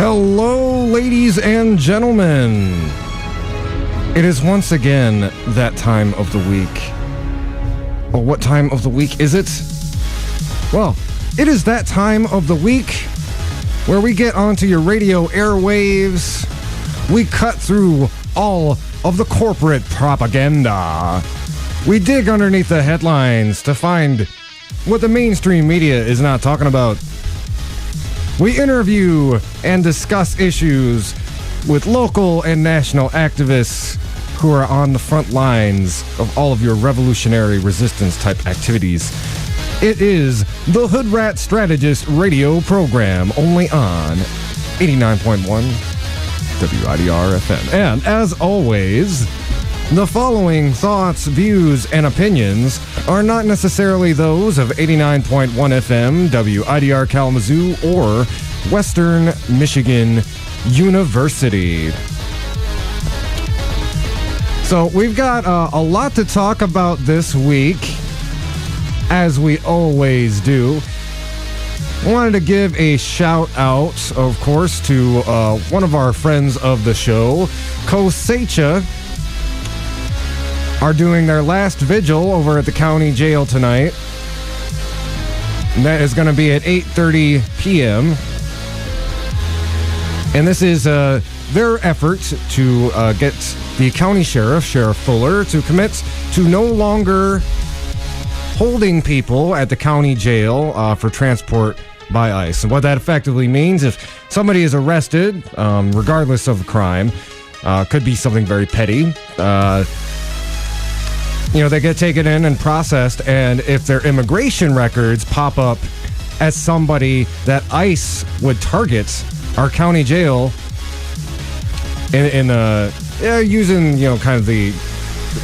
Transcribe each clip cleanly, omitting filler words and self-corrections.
Hello, ladies and gentlemen. It is once again that time of the week. Well, what time of the week is it? Well, it is that time of the week where we get onto your radio airwaves. We cut through all of the corporate propaganda. We dig underneath the headlines to find what the mainstream media is not talking about. We interview and discuss issues with local and national activists who are on the front lines of all of your revolutionary resistance type activities. It is the Hoodrat Strategist radio program, only on 89.1 WIDR FM. And as always, the following thoughts, views, and opinions are not necessarily those of 89.1 FM, WIDR Kalamazoo, or Western Michigan University. So we've got a lot to talk about this week, as we always do. I wanted to give a shout out, of course, to one of our friends of the show, ProKzoo, are doing their last vigil over at the county jail tonight. And that is going to be at 8:30 p.m. And this is their effort to get the county sheriff, Sheriff Fuller, to commit to no longer holding people at the county jail for transport by ICE. And what that effectively means, if somebody is arrested, regardless of the crime, could be something very petty, they get taken in and processed, and if their immigration records pop up as somebody that ICE would target our county jail in using, kind of the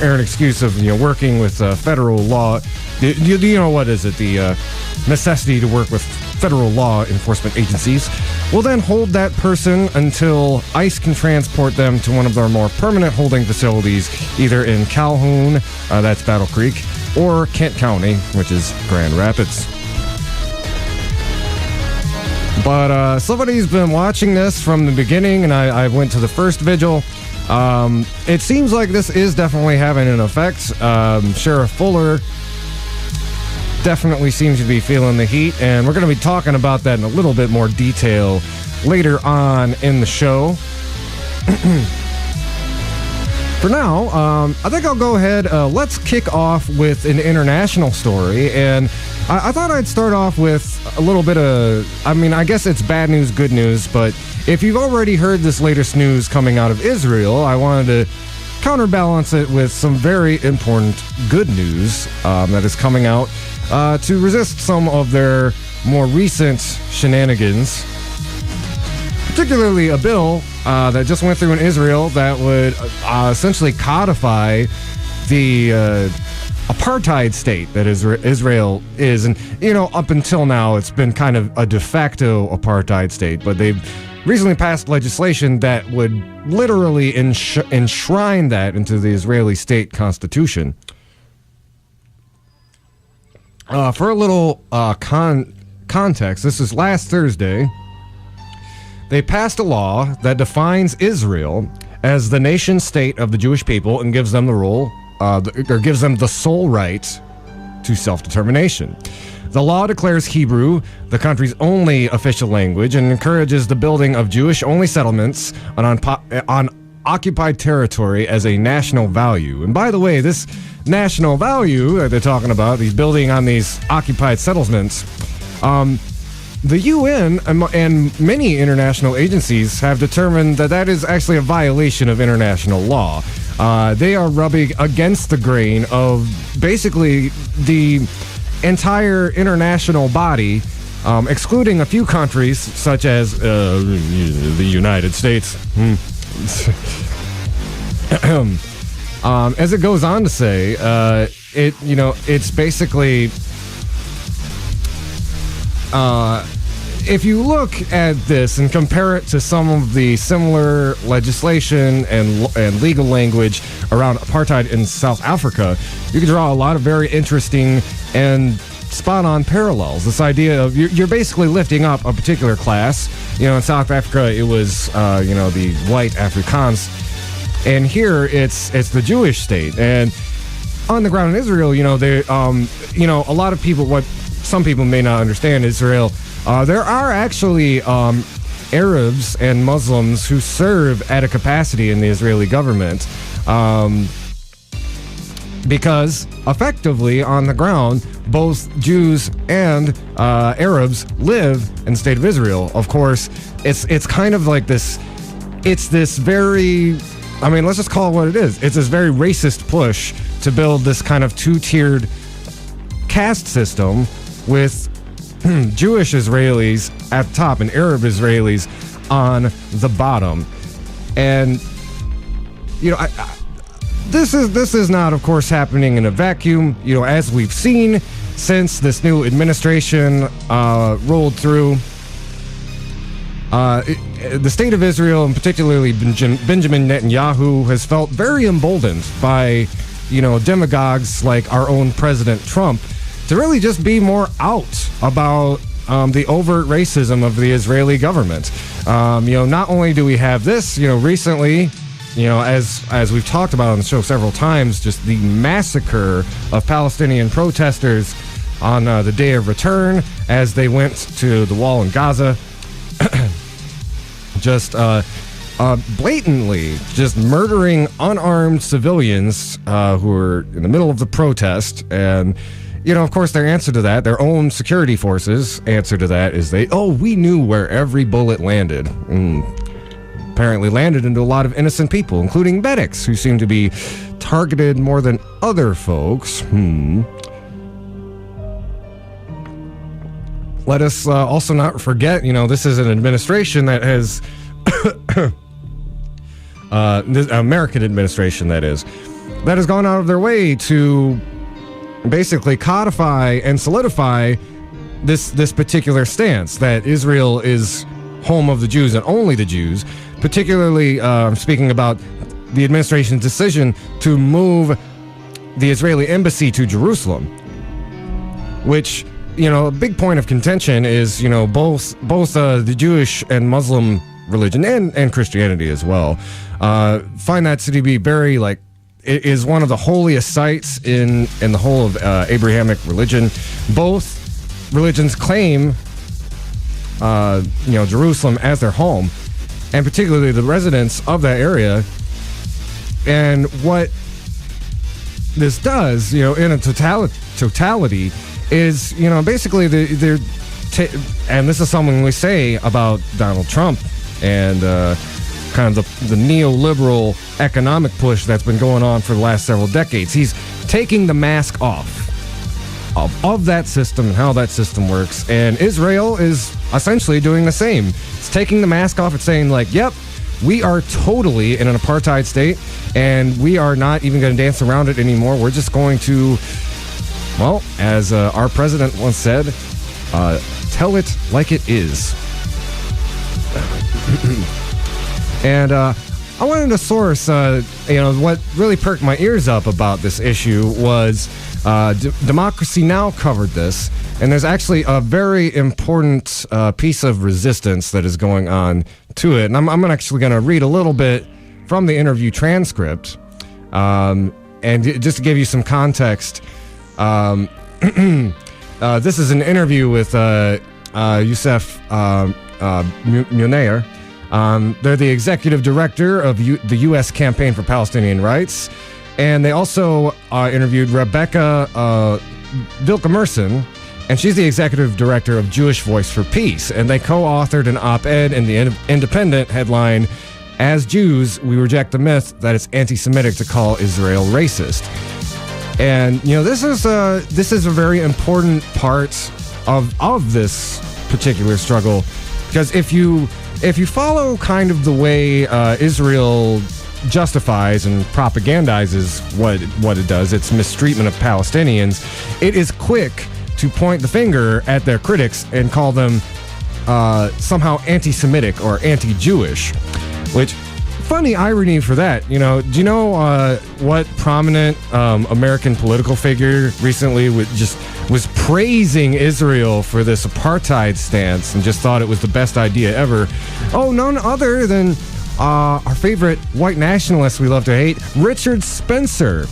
errant excuse of, working with federal law. You know, what is it? The necessity to work with federal law enforcement agencies will then hold that person until ICE can transport them to one of their more permanent holding facilities, either in Calhoun, that's Battle Creek, or Kent County, which is Grand Rapids. But somebody's been watching this from the beginning, and I went to the first vigil. It seems like this is definitely having an effect. Sheriff Fuller definitely seems to be feeling the heat, and we're going to be talking about that in a little bit more detail later on in the show. For now, I think I'll go ahead. Let's kick off with an international story, and I thought I'd start off with a little bit of, I guess it's bad news, good news, but if you've already heard this latest news coming out of Israel, I wanted to counterbalance it with some very important good news that is coming out to resist some of their more recent shenanigans. Particularly a bill that just went through in Israel that would essentially codify the apartheid state that Israel is. And, up until now, it's been kind of a de facto apartheid state, but they've recently passed legislation that would literally enshrine that into the Israeli state constitution. For a little context, this is last Thursday. They passed a law that defines Israel as the nation state of the Jewish people and gives them gives them the sole right to self-determination. The law declares Hebrew the country's only official language and encourages the building of Jewish-only settlements on occupied territory as a national value. And by the way, this national value that they're talking about, these building on these occupied settlements, the UN and many international agencies have determined that is actually a violation of international law. They are rubbing against the grain of basically the entire international body, excluding a few countries such as the United States. As it goes on to say, it's basically, if you look at this and compare it to some of the similar legislation and legal language around apartheid in South Africa, you can draw a lot of very interesting and spot on parallels. This idea of you're basically lifting up a particular class. In South Africa, it was the white Afrikaans, and here it's the Jewish state. And on the ground in Israel, they a lot of people, what some people may not understand, Israel, there are actually Arabs and Muslims who serve at a capacity in the Israeli government. Because effectively on the ground, both Jews and Arabs live in the state of Israel. Of course, it's kind of like this. It's this very, let's just call it what it is. It's this very racist push to build this kind of two-tiered caste system with Jewish Israelis at the top and Arab Israelis on the bottom. And This is not, of course, happening in a vacuum. As we've seen since this new administration rolled through, the state of Israel, and particularly Benjamin Netanyahu, has felt very emboldened by, demagogues like our own President Trump to really just be more out about the overt racism of the Israeli government. Not only do we have this, recently, as we've talked about on the show several times, just the massacre of Palestinian protesters on the day of return as they went to the wall in Gaza. Just blatantly just murdering unarmed civilians who were in the middle of the protest. And, of course, their answer to that, their own security forces' answer to that is we knew where every bullet landed. Apparently landed into a lot of innocent people, including medics, who seem to be targeted more than other folks. Let us also not forget, this is an administration that has... this American administration, that has gone out of their way to basically codify and solidify this particular stance that Israel is home of the Jews and only the Jews, particularly speaking about the administration's decision to move the Israeli embassy to Jerusalem, which, a big point of contention is, both the Jewish and Muslim religion and Christianity as well, find that to be very, it is one of the holiest sites in the whole of Abrahamic religion. Both religions claim Jerusalem as their home, and particularly the residents of that area. And what this does, in a totality, is, basically and this is something we say about Donald Trump and kind of the neoliberal economic push that's been going on for the last several decades. He's taking the mask off of that system and how that system works, and Israel is essentially doing the same. It's taking the mask off. It's saying, yep, we are totally in an apartheid state, and we are not even going to dance around it anymore. We're just going to, as our president once said, tell it like it is. And I wanted to source, what really perked my ears up about this issue was Democracy Now! Covered this, and there's actually a very important piece of resistance that is going on to it. And I'm actually going to read a little bit from the interview transcript, and just to give you some context, this is an interview with Youssef Munir. They're the executive director of the U.S. Campaign for Palestinian Rights. And they also interviewed Rebecca Vilkemerson, and she's the executive director of Jewish Voice for Peace. And they co-authored an op-ed in the Independent headline, "As Jews, we reject the myth that it's anti-Semitic to call Israel racist." And, this is a very important part of this particular struggle, because if you follow kind of the way Israel justifies and propagandizes what it does, its mistreatment of Palestinians, it is quick to point the finger at their critics and call them somehow anti-Semitic or anti-Jewish, which, funny irony for that, do you know what prominent American political figure recently was praising Israel for this apartheid stance and just thought it was the best idea ever. Oh, none other than our favorite white nationalist we love to hate, Richard Spencer.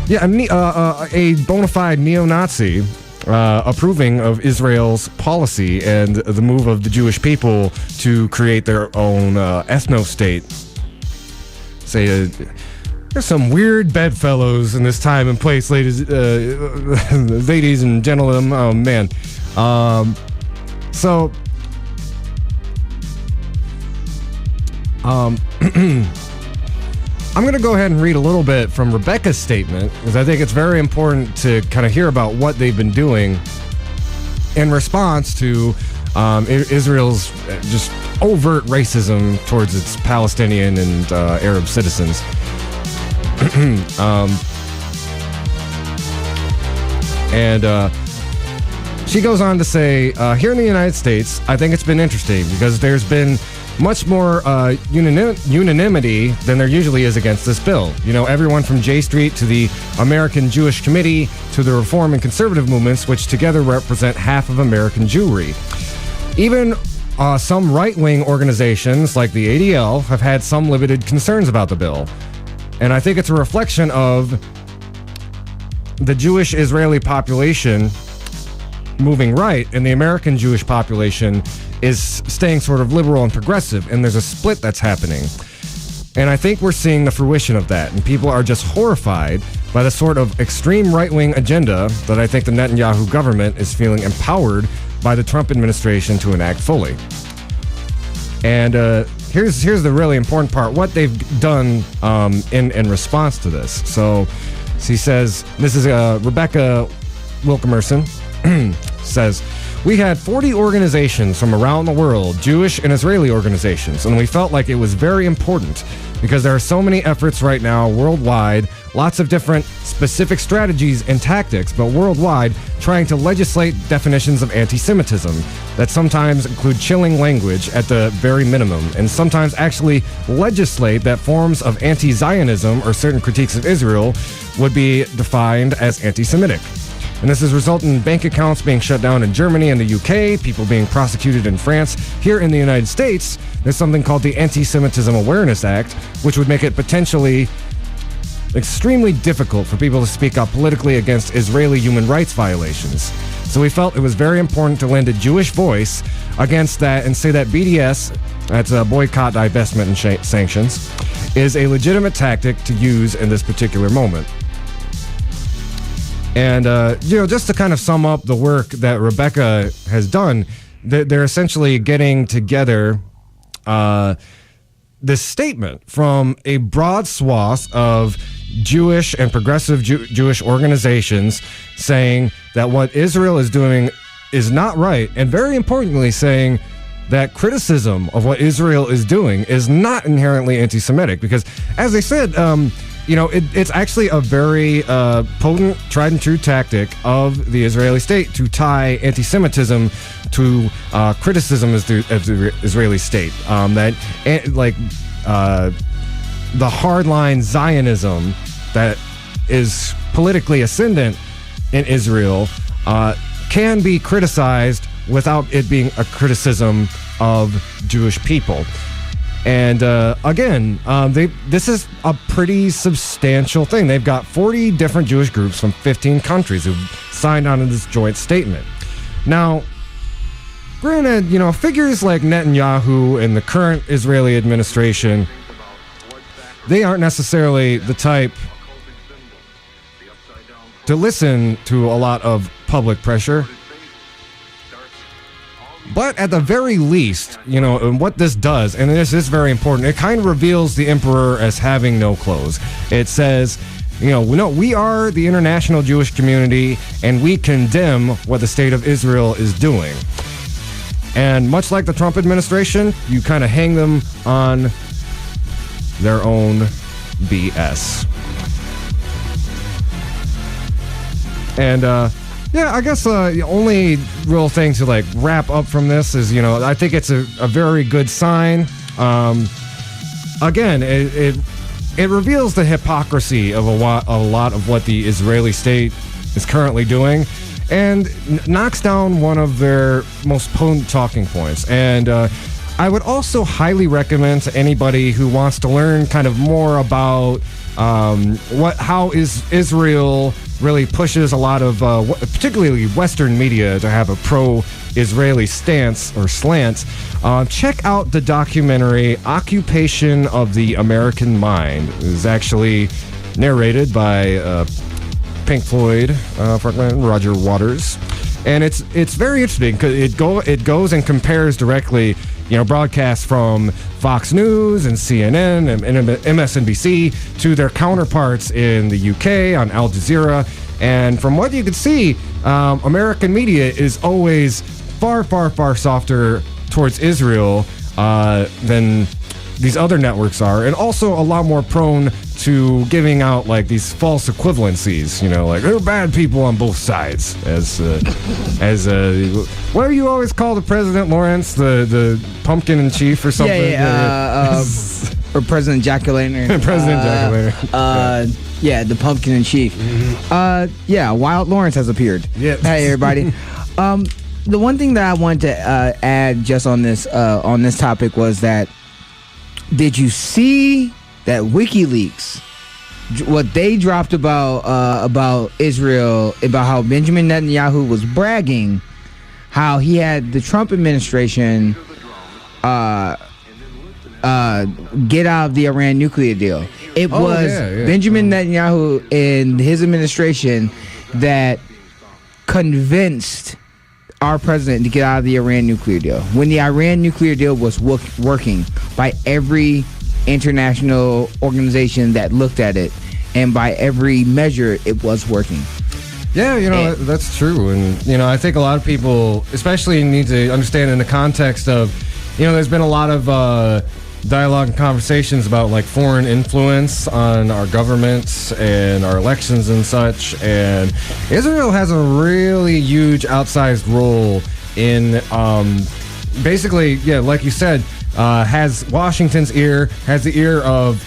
Yeah, a bona fide neo-Nazi approving of Israel's policy and the move of the Jewish people to create their own ethno-state. There's some weird bedfellows in this time and place, ladies and gentlemen. Oh, man. I'm going to go ahead and read a little bit from Rebecca's statement, because I think it's very important to kind of hear about what they've been doing in response to Israel's just overt racism towards its Palestinian and Arab citizens. She goes on to say, here in the United States, I think it's been interesting because there's been much more unanimity than there usually is against this bill. You know, everyone from J Street to the American Jewish Committee to the Reform and Conservative movements, which together represent half of American Jewry. Even some right-wing organizations like the ADL have had some limited concerns about the bill. And I think it's a reflection of the Jewish Israeli population moving right, and the American Jewish population is staying sort of liberal and progressive, and there's a split that's happening. And I think we're seeing the fruition of that, and people are just horrified by the sort of extreme right-wing agenda that I think the Netanyahu government is feeling empowered by the Trump administration to enact fully. And here's the really important part, what they've done in response to this. So she says, this is Rebecca Wilkemerson, says, we had 40 organizations from around the world, Jewish and Israeli organizations, and we felt like it was very important because there are so many efforts right now worldwide, lots of different specific strategies and tactics, but worldwide, trying to legislate definitions of anti-Semitism that sometimes include chilling language at the very minimum, and sometimes actually legislate that forms of anti-Zionism or certain critiques of Israel would be defined as anti-Semitic. And this has resulted in bank accounts being shut down in Germany and the UK, people being prosecuted in France. Here in the United States, there's something called the Anti-Semitism Awareness Act, which would make it potentially extremely difficult for people to speak up politically against Israeli human rights violations. So we felt it was very important to lend a Jewish voice against that and say that BDS, that's boycott, divestment, and sanctions, is a legitimate tactic to use in this particular moment. And, just to kind of sum up the work that Rebecca has done, they're essentially getting together this statement from a broad swath of Jewish and progressive Jewish organizations saying that what Israel is doing is not right, and very importantly saying that criticism of what Israel is doing is not inherently anti-Semitic, because, as I said, it's actually a very potent, tried and true tactic of the Israeli state to tie anti-Semitism to criticism of the Israeli state. The hardline Zionism that is politically ascendant in Israel can be criticized without it being a criticism of Jewish people. And this is a pretty substantial thing. They've got 40 different Jewish groups from 15 countries who've signed on to this joint statement. Now, granted, figures like Netanyahu and the current Israeli administration, they aren't necessarily the type to listen to a lot of public pressure. But at the very least, what this does, and this is very important, it kind of reveals the emperor as having no clothes. It says, we are the international Jewish community, and we condemn what the state of Israel is doing. And much like the Trump administration, you kind of hang them on their own BS. And, I guess the only real thing to wrap up from this is, I think it's a very good sign. Again, it reveals the hypocrisy of a lot of what the Israeli state is currently doing, and knocks down one of their most potent talking points. And I would also highly recommend to anybody who wants to learn kind of more about how Israel really pushes a lot of, particularly Western media, to have a pro-Israeli stance or slant. Check out the documentary Occupation of the American Mind. It is actually narrated by Pink Floyd frontman Roger Waters, and it's very interesting because it goes and compares directly, broadcasts from Fox News and CNN and MSNBC to their counterparts in the UK on Al Jazeera. And from what you can see, American media is always far, far, far softer towards Israel than these other networks are, and also a lot more prone to giving out like these false equivalencies, like there are bad people on both sides. What do you always call the president, Lawrence? The pumpkin in chief or something? Or President Jack-o'-lantern. President Jack-o'-lantern. The pumpkin in chief. Wild Lawrence has appeared. Yep. Hey everybody. The one thing that I wanted to add just on this topic was that, did you see that WikiLeaks, what they dropped about Israel, about how Benjamin Netanyahu was bragging how he had the Trump administration get out of the Iran nuclear deal? It was Benjamin Netanyahu and his administration that convinced our president to get out of the Iran nuclear deal, when the Iran nuclear deal was working by every international organization that looked at it, and by every measure it was working. Yeah, that's true. And, I think a lot of people especially need to understand in the context of, there's been a lot of dialogue and conversations about like foreign influence on our governments and our elections and such, and Israel has a really huge outsized role in basically, like you said, has Washington's ear, has the ear of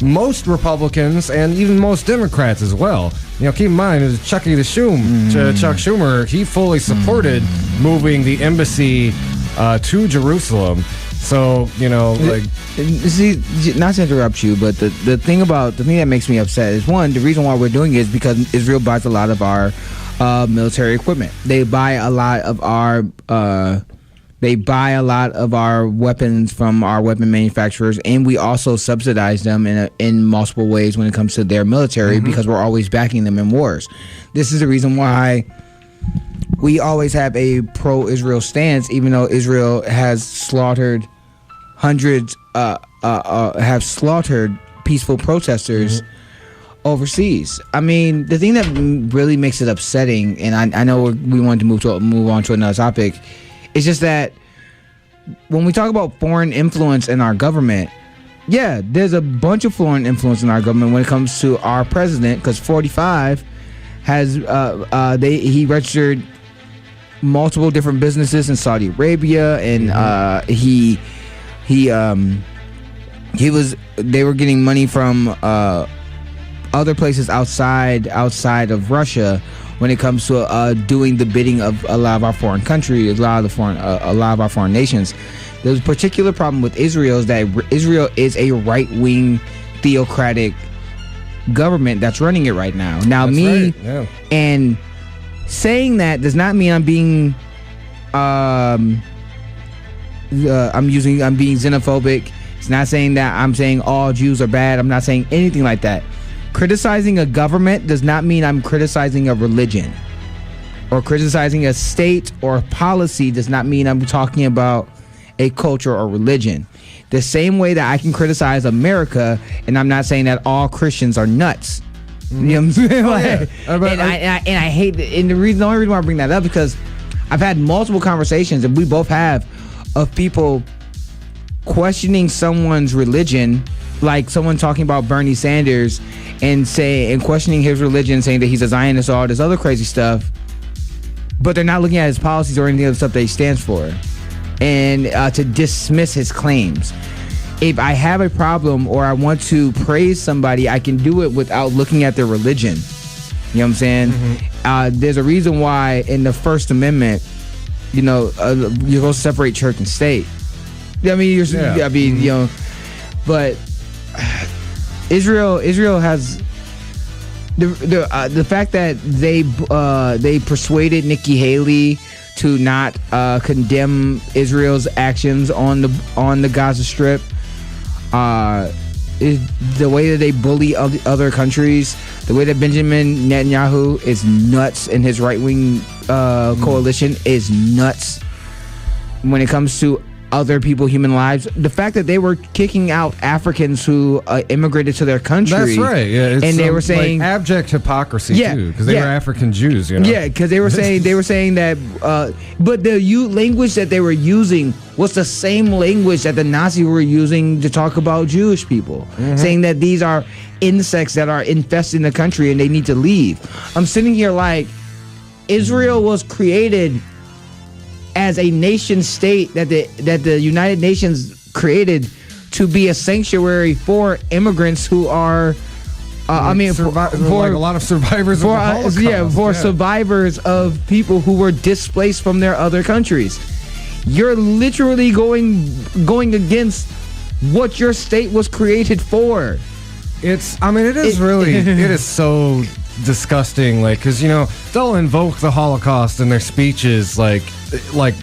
most Republicans and even most Democrats as well. Keep in mind, it was Chuck Schumer, he fully supported moving the embassy to Jerusalem. So, see, not to interrupt you, but the thing that makes me upset is, one, the reason why we're doing it is because Israel buys a lot of our military equipment. They buy a lot of our weapons from our weapon manufacturers, and we also subsidize them in multiple ways when it comes to their military, because we're always backing them in wars. This is the reason why we always have a pro-Israel stance, even though Israel has slaughtered have slaughtered peaceful protesters overseas. I mean, the thing that really makes it upsetting, and I know we wanted to move on to another topic, is just that when we talk about foreign influence in our government, there's a bunch of foreign influence in our government when it comes to our president, because 45 has he registered multiple different businesses in Saudi Arabia, and they were getting money from other places outside of Russia when it comes to doing the bidding of a lot of our foreign countries, a lot of our foreign nations. There's a particular problem with Israel, is that Israel is a right-wing theocratic government that's running it right now. Now, and saying that does not mean I'm being I'm being xenophobic. It's not saying that I'm saying all Jews are bad. I'm not saying anything like that. Criticizing a government does not mean I'm criticizing a religion, or criticizing a state or a policy does not mean I'm talking about a culture or religion. The same way that I can criticize America, and I'm not saying that all Christians are nuts. You know what I'm saying? And I hate it. And the only reason why I bring that up, because I've had multiple conversations, and we both have, of people questioning someone's religion, like someone talking about Bernie Sanders and questioning his religion, saying that he's a Zionist or all this other crazy stuff, but they're not looking at his policies or any other stuff that he stands for, and to dismiss his claims. If I have a problem or I want to praise somebody, I can do it without looking at their religion. You know what I'm saying? There's a reason why in the First Amendment, you know, you're supposed to separate church and state. I mean, you know, but Israel has the fact that they persuaded Nikki Haley to not condemn Israel's actions on the Gaza Strip. The way that they bully other countries, the way that Benjamin Netanyahu is nuts and his right-wing coalition is nuts when it comes to other people, human lives. The fact that they were kicking out Africans who immigrated to their country. That's right. Yeah, and they were saying like abject hypocrisy too, because they were African Jews. You know? Yeah, because they were saying that. But the language that they were using was the same language that the Nazis were using to talk about Jewish people, saying that these are insects that are infesting the country and they need to leave. I'm sitting here like, Israel was created as a nation state that the United Nations created to be a sanctuary for immigrants who are, for like a lot of survivors of the Holocaust. Survivors of people who were displaced from their other countries. You're literally going against what your state was created for. It is so disgusting, like, because, you know, they'll invoke the Holocaust in their speeches like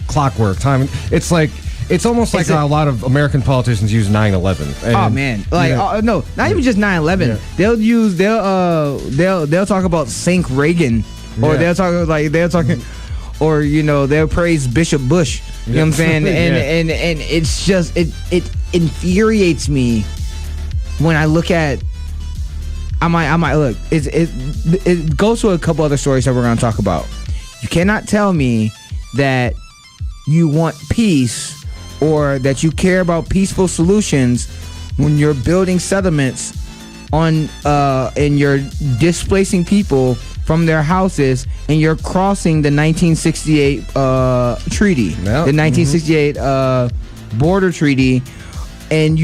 clockwork time. It's like, it's almost like a lot of American politicians use 9/11. Oh man, like, no, not even just 9/11. Yeah. They'll talk about Saint Reagan, or they'll talk or, you know, they'll praise Bishop Bush. You know what I'm saying? And it's just it infuriates me when I look at. I might look. It goes to a couple other stories that we're going to talk about. You cannot tell me that you want peace or that you care about peaceful solutions when you're building settlements and you're displacing people from their houses and you're crossing the 1968 treaty, the 1968 border treaty, and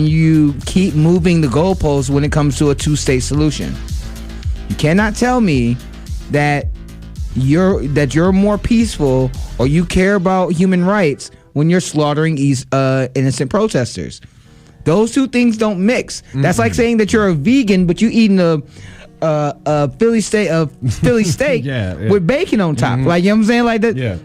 you keep moving the goalposts when it comes to a two-state solution. You cannot tell me that you're more peaceful or you care about human rights when you're slaughtering innocent protesters. Those two things don't mix. That's like saying that you're a vegan but you eating a Philly steak with bacon on top. Like, you know what I'm saying? Like that. Yeah.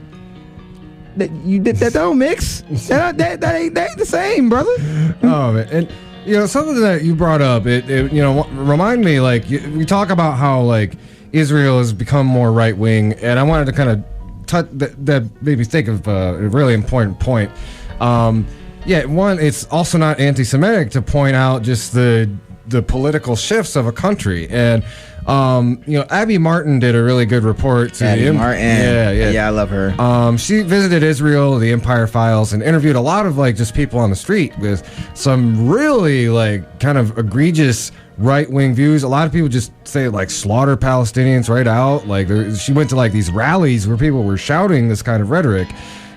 That don't mix. That ain't the same, brother. Oh man, and you know, something that you brought up, it you know, remind me, like, we talk about how, like, Israel has become more right wing, and I wanted to kind of touch that made me think of a really important point. One, it's also not anti-Semitic to point out just the political shifts of a country. And you know, Abby Martin did a really good report to Abby Martin. Yeah, I love her. She visited Israel, the Empire Files, and interviewed a lot of, like, just people on the street with some really, like, kind of egregious right-wing views. A lot of people just say, like, slaughter Palestinians right out. Like, she went to, like, these rallies where people were shouting this kind of rhetoric.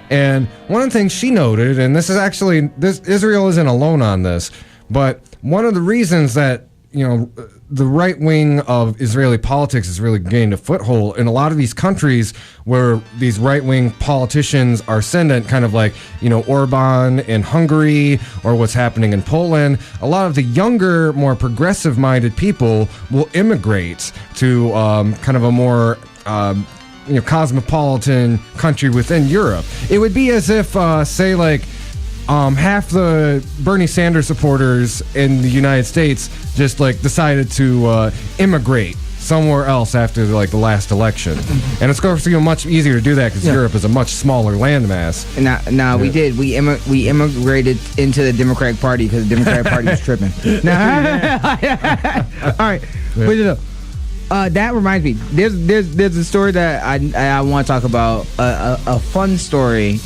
And one of the things she noted, and Israel isn't alone on this, but one of the reasons that, you know, the right wing of Israeli politics has really gained a foothold in a lot of these countries where these right wing politicians are ascendant, kind of like, you know, Orban in Hungary or what's happening in Poland. A lot of the younger, more progressive minded people will immigrate to kind of a more you know, cosmopolitan country within Europe. It would be as if, say, like, half the Bernie Sanders supporters in the United States just, like, decided to immigrate somewhere else after, like, the last election. And it's going to be much easier to do that because Europe is a much smaller landmass. We did. We immigrated into the Democratic Party because the Democratic Party was tripping. All right. That reminds me. There's a story that I want to talk about. A fun story,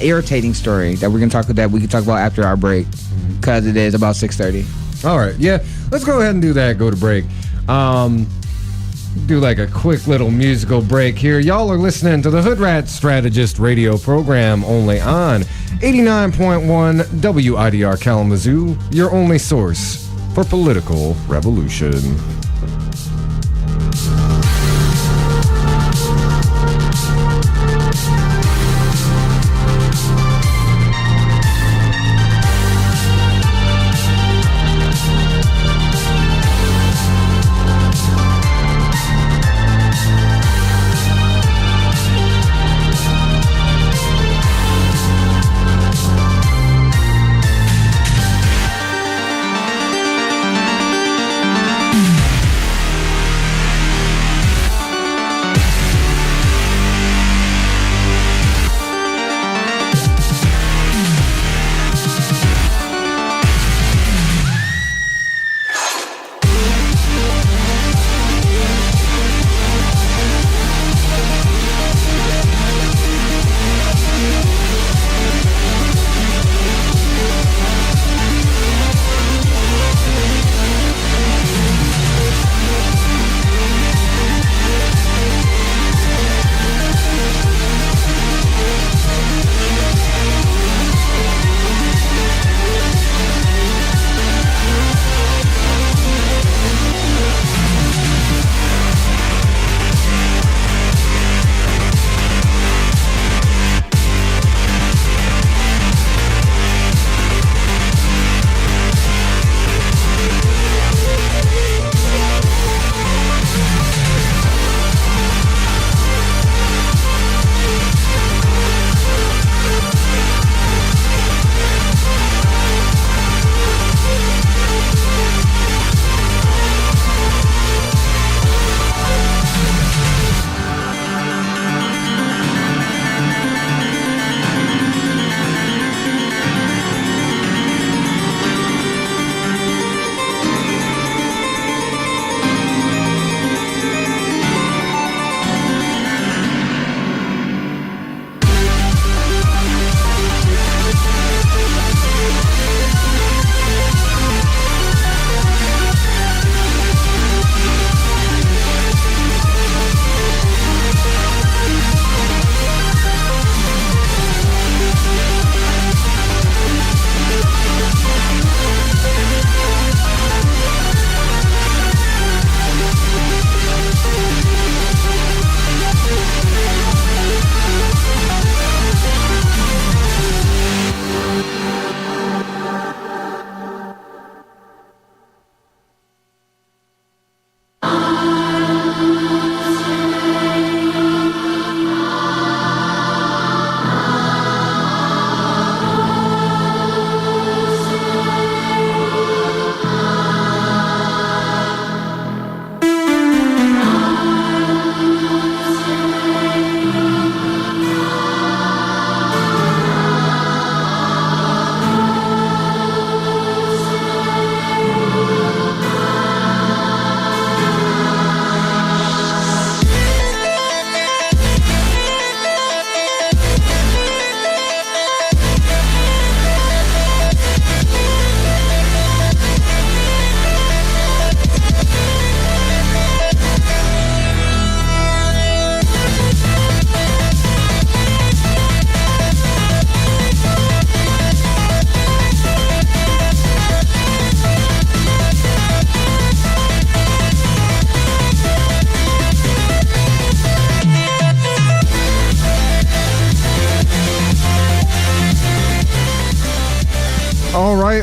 irritating story that we can talk about after our break, because it is about 6:30. All right, yeah, let's go ahead and do that. Go to break. Do like a quick little musical break here. Y'all are listening to the Hoodrat Strategist radio program, only on 89.1 WIDR Kalamazoo, your only source for political revolution.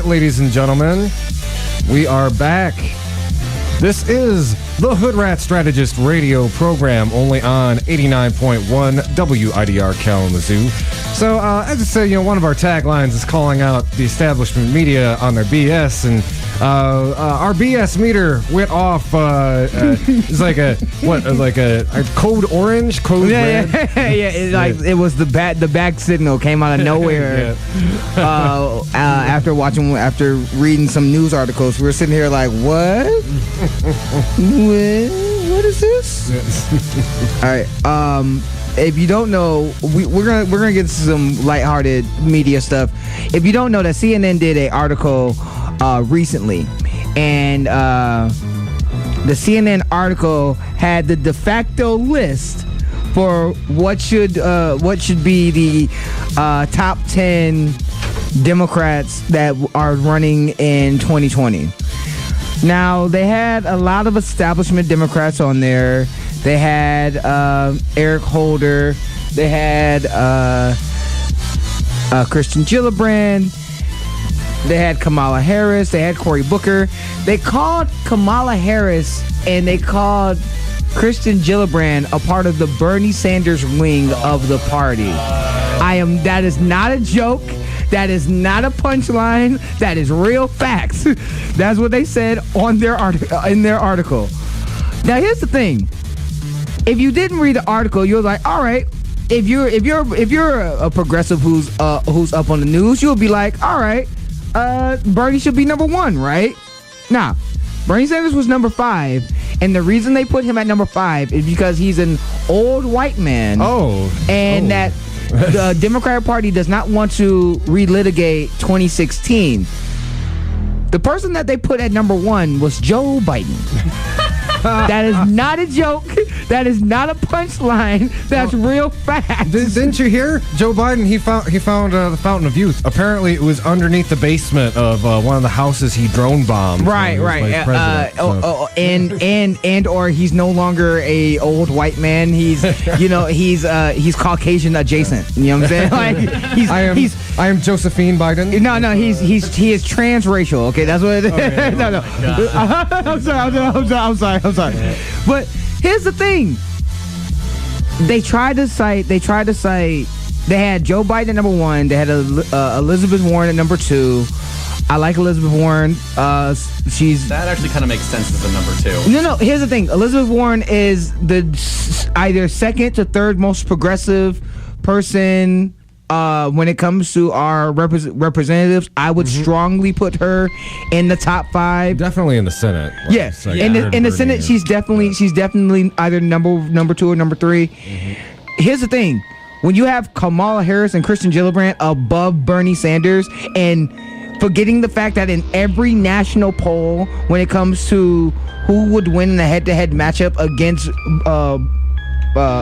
right, ladies and gentlemen, we are back. This is the Hoodrat Strategist radio program, only on 89.1 WIDR Kalamazoo. So, as I said, one of our taglines is calling out the establishment media on their BS, and our BS meter went off. It's like a code orange, code red. Yeah. It was the back signal came out of nowhere. After reading some news articles, we were sitting here like, what? What is this? All right. If you don't know, we're gonna get some lighthearted media stuff. If you don't know, that CNN did an article recently, and the CNN article had the de facto list for what should be the top 10 Democrats that are running in 2020. Now, they had a lot of establishment Democrats on there. They had Eric Holder. They had Christian Gillibrand. They had Kamala Harris. They had Cory Booker. They called Kamala Harris and they called Christian Gillibrand a part of the Bernie Sanders wing of the party. That is not a joke. That is not a punchline. That is real facts. That's what they said on in their article. Now, here's the thing. If you didn't read the article, you're like, all right. If you're a progressive who's up on the news, you'll be like, all right, Bernie should be number 1, right? Nah, Bernie Sanders was number 5, and the reason they put him at number 5 is because he's an old white man. That the Democratic Party does not want to relitigate 2016. The person that they put at number 1 was Joe Biden. That is not a joke. That is not a punchline. That's real facts. Didn't you hear? Joe Biden, he found the Fountain of Youth. Apparently, it was underneath the basement of one of the houses he drone bombed. Right. Or he's no longer a old white man. He's he's Caucasian adjacent. You know what I'm saying? I am Josephine Biden. No, he is transracial. Okay, that's what it is. Okay. No. I'm sorry. But here's the thing. They had Joe Biden at number 1. They had Elizabeth Warren at number 2. I like Elizabeth Warren. That actually kind of makes sense as a number 2. No. Here's the thing. Elizabeth Warren is the either second to third most progressive person when it comes to our representatives. I would strongly put her in the top 5. Definitely in the Senate. Yes, in the Senate, she's definitely either number 2 or number 3. Mm-hmm. Here's the thing: when you have Kamala Harris and Christian Gillibrand above Bernie Sanders, and forgetting the fact that in every national poll, when it comes to who would win in a head-to-head matchup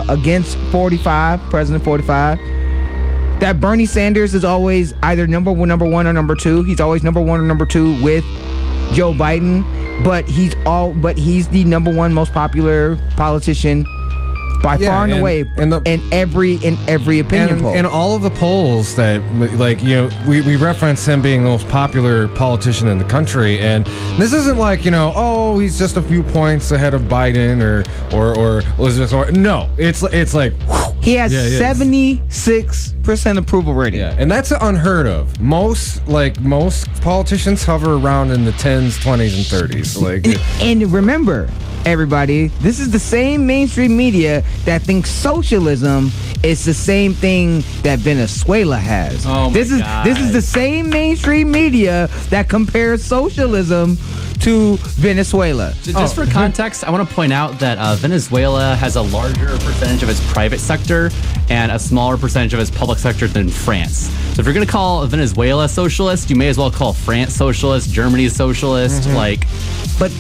against President 45. That Bernie Sanders is always either number 1 or number 2. He's always number 1 or number 2 with Joe Biden, but he's the number 1 most popular politician by far and away in every opinion poll. And all of the polls that, we reference him being the most popular politician in the country, and this isn't like, he's just a few points ahead of Biden or Elizabeth Warren. No, it's like he has 76% approval rating. Yeah, and that's unheard of. Most politicians hover around in the 10s, 20s, and 30s. And remember, everybody, this is the same mainstream media that thinks socialism is the same thing that Venezuela has. This is the same mainstream media that compares socialism to Venezuela. Just for context, I want to point out that Venezuela has a larger percentage of its private sector and a smaller percentage of its public sector than France. So if you're going to call Venezuela socialist, you may as well call France socialist, Germany socialist. Mm-hmm. But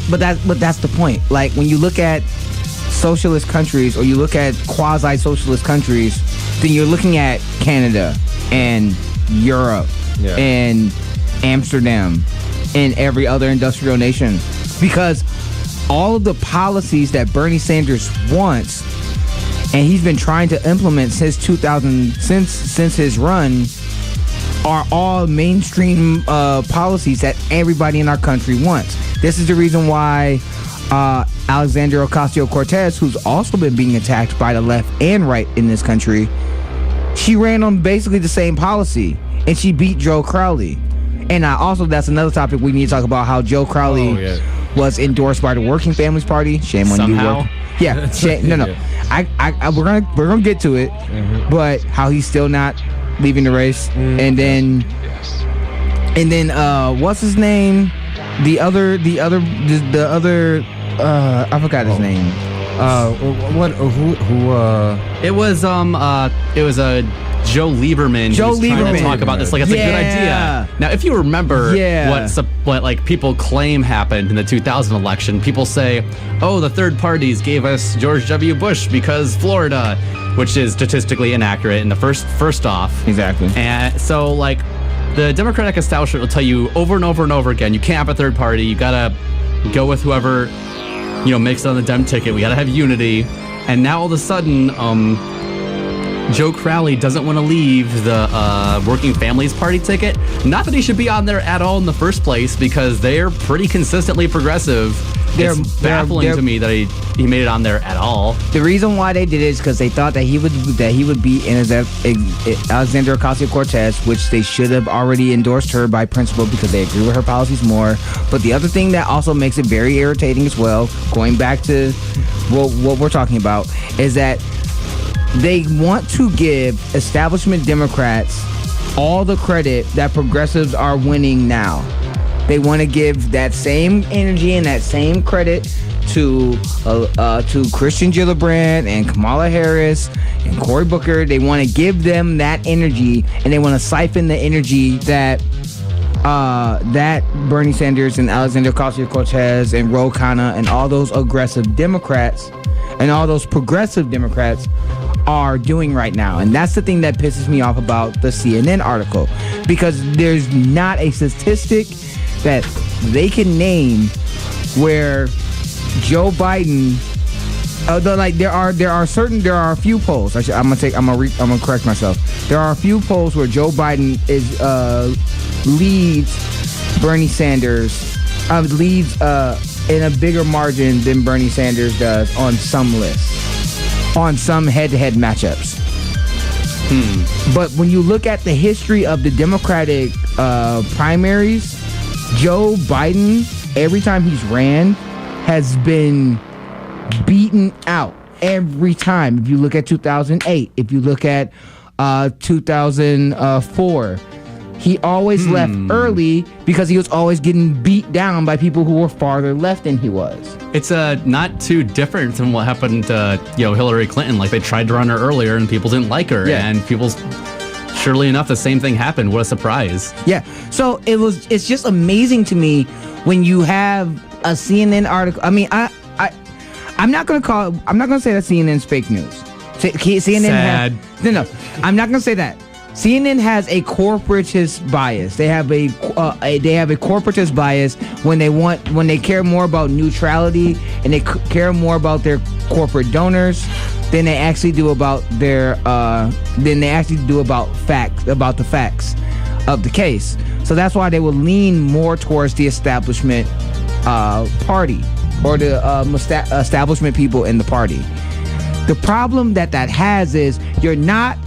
that's the point. Like, when you look at socialist countries or you look at quasi-socialist countries, then you're looking at Canada and Europe and Amsterdam and every other industrial nation, because all of the policies that Bernie Sanders wants and he's been trying to implement since his run are all mainstream policies that everybody in our country wants. This is the reason why Alexandria Ocasio-Cortez, who's also been being attacked by the left and right in this country, she ran on basically the same policy, and she beat Joe Crowley. And also, that's another topic we need to talk about, how Joe Crowley was endorsed by the Working Families Party. Shame on you. Yeah, no. Yeah. We're gonna get to it, but how he's still not leaving the race, and then what's his name? The other I forgot his name. It was a Joe Lieberman. Trying to talk about this like it's a good idea. Now, if you remember what like people claim happened in the 2000 election, people say, "Oh, the third parties gave us George W. Bush because Florida," which is statistically inaccurate in the first off. Exactly. And so, like, the Democratic establishment will tell you over and over and over again, you can't have a third party. You gotta go with whoever makes it on the Dem ticket. We gotta have unity. And now all of a sudden, Joe Crowley doesn't want to leave the Working Families Party ticket. Not that he should be on there at all in the first place, because they're pretty consistently progressive. It's baffling to me that he made it on there at all. The reason why they did it is because they thought that he would beat Alexandria Ocasio-Cortez, which they should have already endorsed her by principle because they agree with her policies more. But the other thing that also makes it very irritating as well, going back to what we're talking about, is that they want to give establishment Democrats all the credit that progressives are winning now. They want to give that same energy and that same credit to Christian Gillibrand and Kamala Harris and Cory Booker. They want to give them that energy, and they want to siphon the energy that Bernie Sanders and Alexandria Ocasio-Cortez and Ro Khanna and all those aggressive Democrats and all those progressive Democrats are doing right now. And that's the thing that pisses me off about the CNN article, because there's not a statistic that they can name where Joe Biden there are a few polls. I'm gonna correct myself. There are a few polls where Joe Biden leads Bernie Sanders, leads in a bigger margin than Bernie Sanders does on some lists, on some head-to-head matchups. But when you look at the history of the Democratic primaries, Joe Biden, every time he's ran, has been beaten out every time. If you look at 2008, if you look at 2004, he always left early because he was always getting beat down by people who were farther left than he was. It's not too different than what happened to Hillary Clinton. Like, they tried to run her earlier and people didn't like her, and surely enough, the same thing happened. What a surprise. Yeah. So it's just amazing to me when you have a CNN article. I mean, I'm not gonna say that CNN's fake news. CNN no, I'm not gonna say that. CNN has a corporatist bias. They have a corporatist bias when they care more about neutrality and they care more about their corporate donors than they actually do about the facts of the case. So that's why they will lean more towards the establishment party or the establishment people in the party. The problem that has is you're not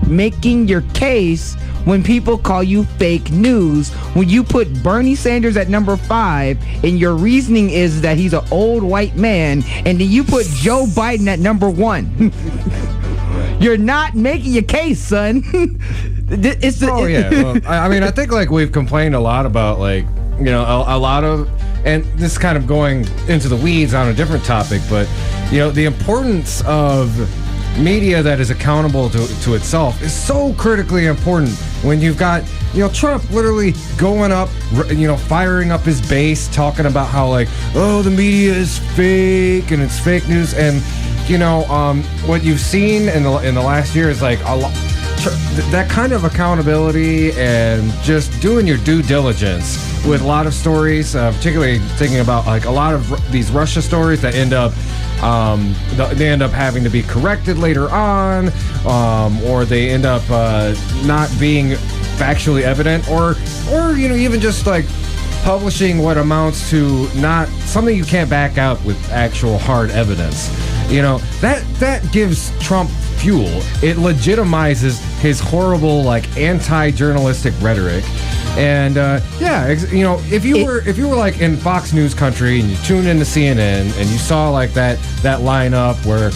making your case when people call you fake news. When you put Bernie Sanders at number 5 and your reasoning is that he's an old white man, and then you put Joe Biden at number 1. You're not making your case, son. I mean, I think like we've complained a lot about a lot of, and this is kind of going into the weeds on a different topic, but the importance of media that is accountable to itself is so critically important when you've got Trump literally going up, firing up his base, talking about how the media is fake and it's fake news, and what you've seen in the last year is that kind of accountability and just doing your due diligence with a lot of stories, particularly thinking about a lot of these Russia stories that end up having to be corrected later on, or they end up not being factually evident, or even just like publishing what amounts to not something you can't back up with actual hard evidence. That gives Trump fuel. It legitimizes his horrible, like, anti-journalistic rhetoric. And if you were like in Fox News country and you tuned into CNN and you saw like that lineup where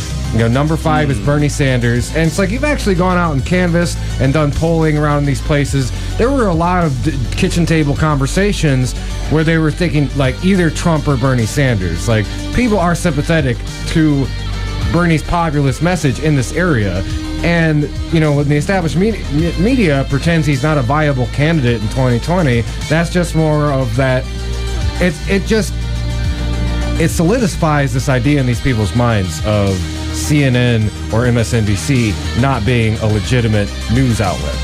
number 5 is Bernie Sanders, and it's like you've actually gone out and canvassed and done polling around these places. There were a lot of kitchen table conversations where they were thinking like either Trump or Bernie Sanders. Like, people are sympathetic to Bernie's populist message in this area. And, when the established media pretends he's not a viable candidate in 2020, that's just more of that. It solidifies this idea in these people's minds of CNN or MSNBC not being a legitimate news outlet.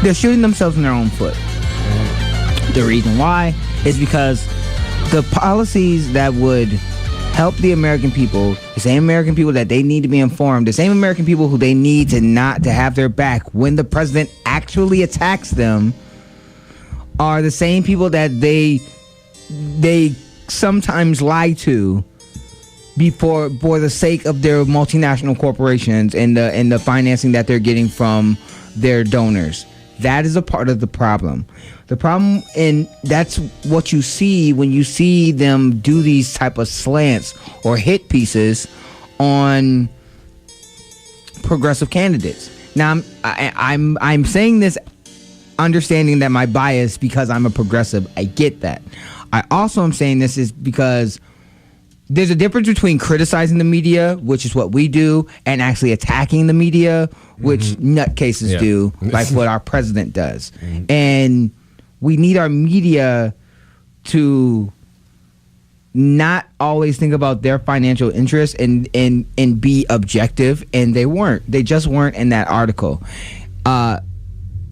They're shooting themselves in their own foot. The reason why is because the policies that would help the American people, the same American people that they need to be informed, the same American people who they need to not to have their back when the president actually attacks them, are the same people that they sometimes lie to for the sake of their multinational corporations and the financing that they're getting from their donors. That is a part of the problem. The problem, and that's what you see when you see them do these type of slants or hit pieces on progressive candidates. Now, I'm saying this understanding that my bias because I'm a progressive. I get that. I also am saying this is because there's a difference between criticizing the media, which is what we do, and actually attacking the media, which nutcases do, like what our president does. And we need our media to not always think about their financial interests and be objective, and they weren't. They just weren't in that article. And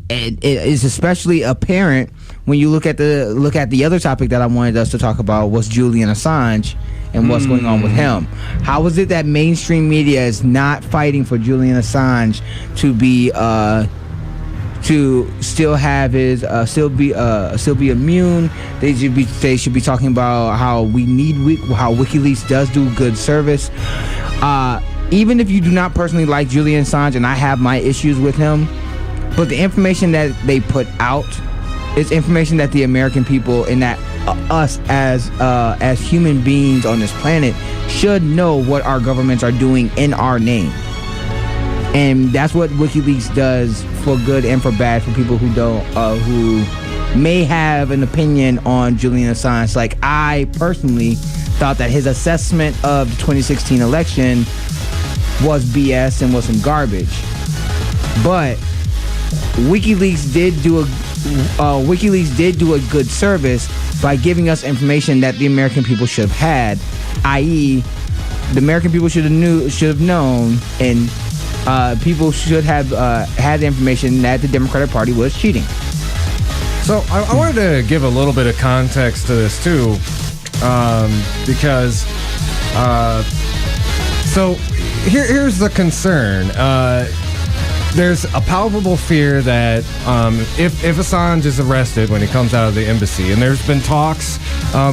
it is especially apparent when you look at the other topic that I wanted us to talk about was Julian Assange and what's going on with him. How is it that mainstream media is not fighting for Julian Assange to be to still have his still be immune? They should be talking about how WikiLeaks does do good service. Even if you do not personally like Julian Assange, and I have my issues with him, but the information that they put out is information that the American people and that us as human beings on this planet should know what our governments are doing in our name. And that's what WikiLeaks does, for good and for bad, for people who don't who may have an opinion on Julian Assange. Like, I personally thought that his assessment of the 2016 election was BS and was some garbage. But WikiLeaks did do a good service by giving us information that the American people should have had, i.e., the American people should have known, and people should have had the information that the Democratic Party was cheating. So I wanted to give a little bit of context to this too, because so here's the concern. There's a palpable fear that if Assange is arrested when he comes out of the embassy, and there's been talks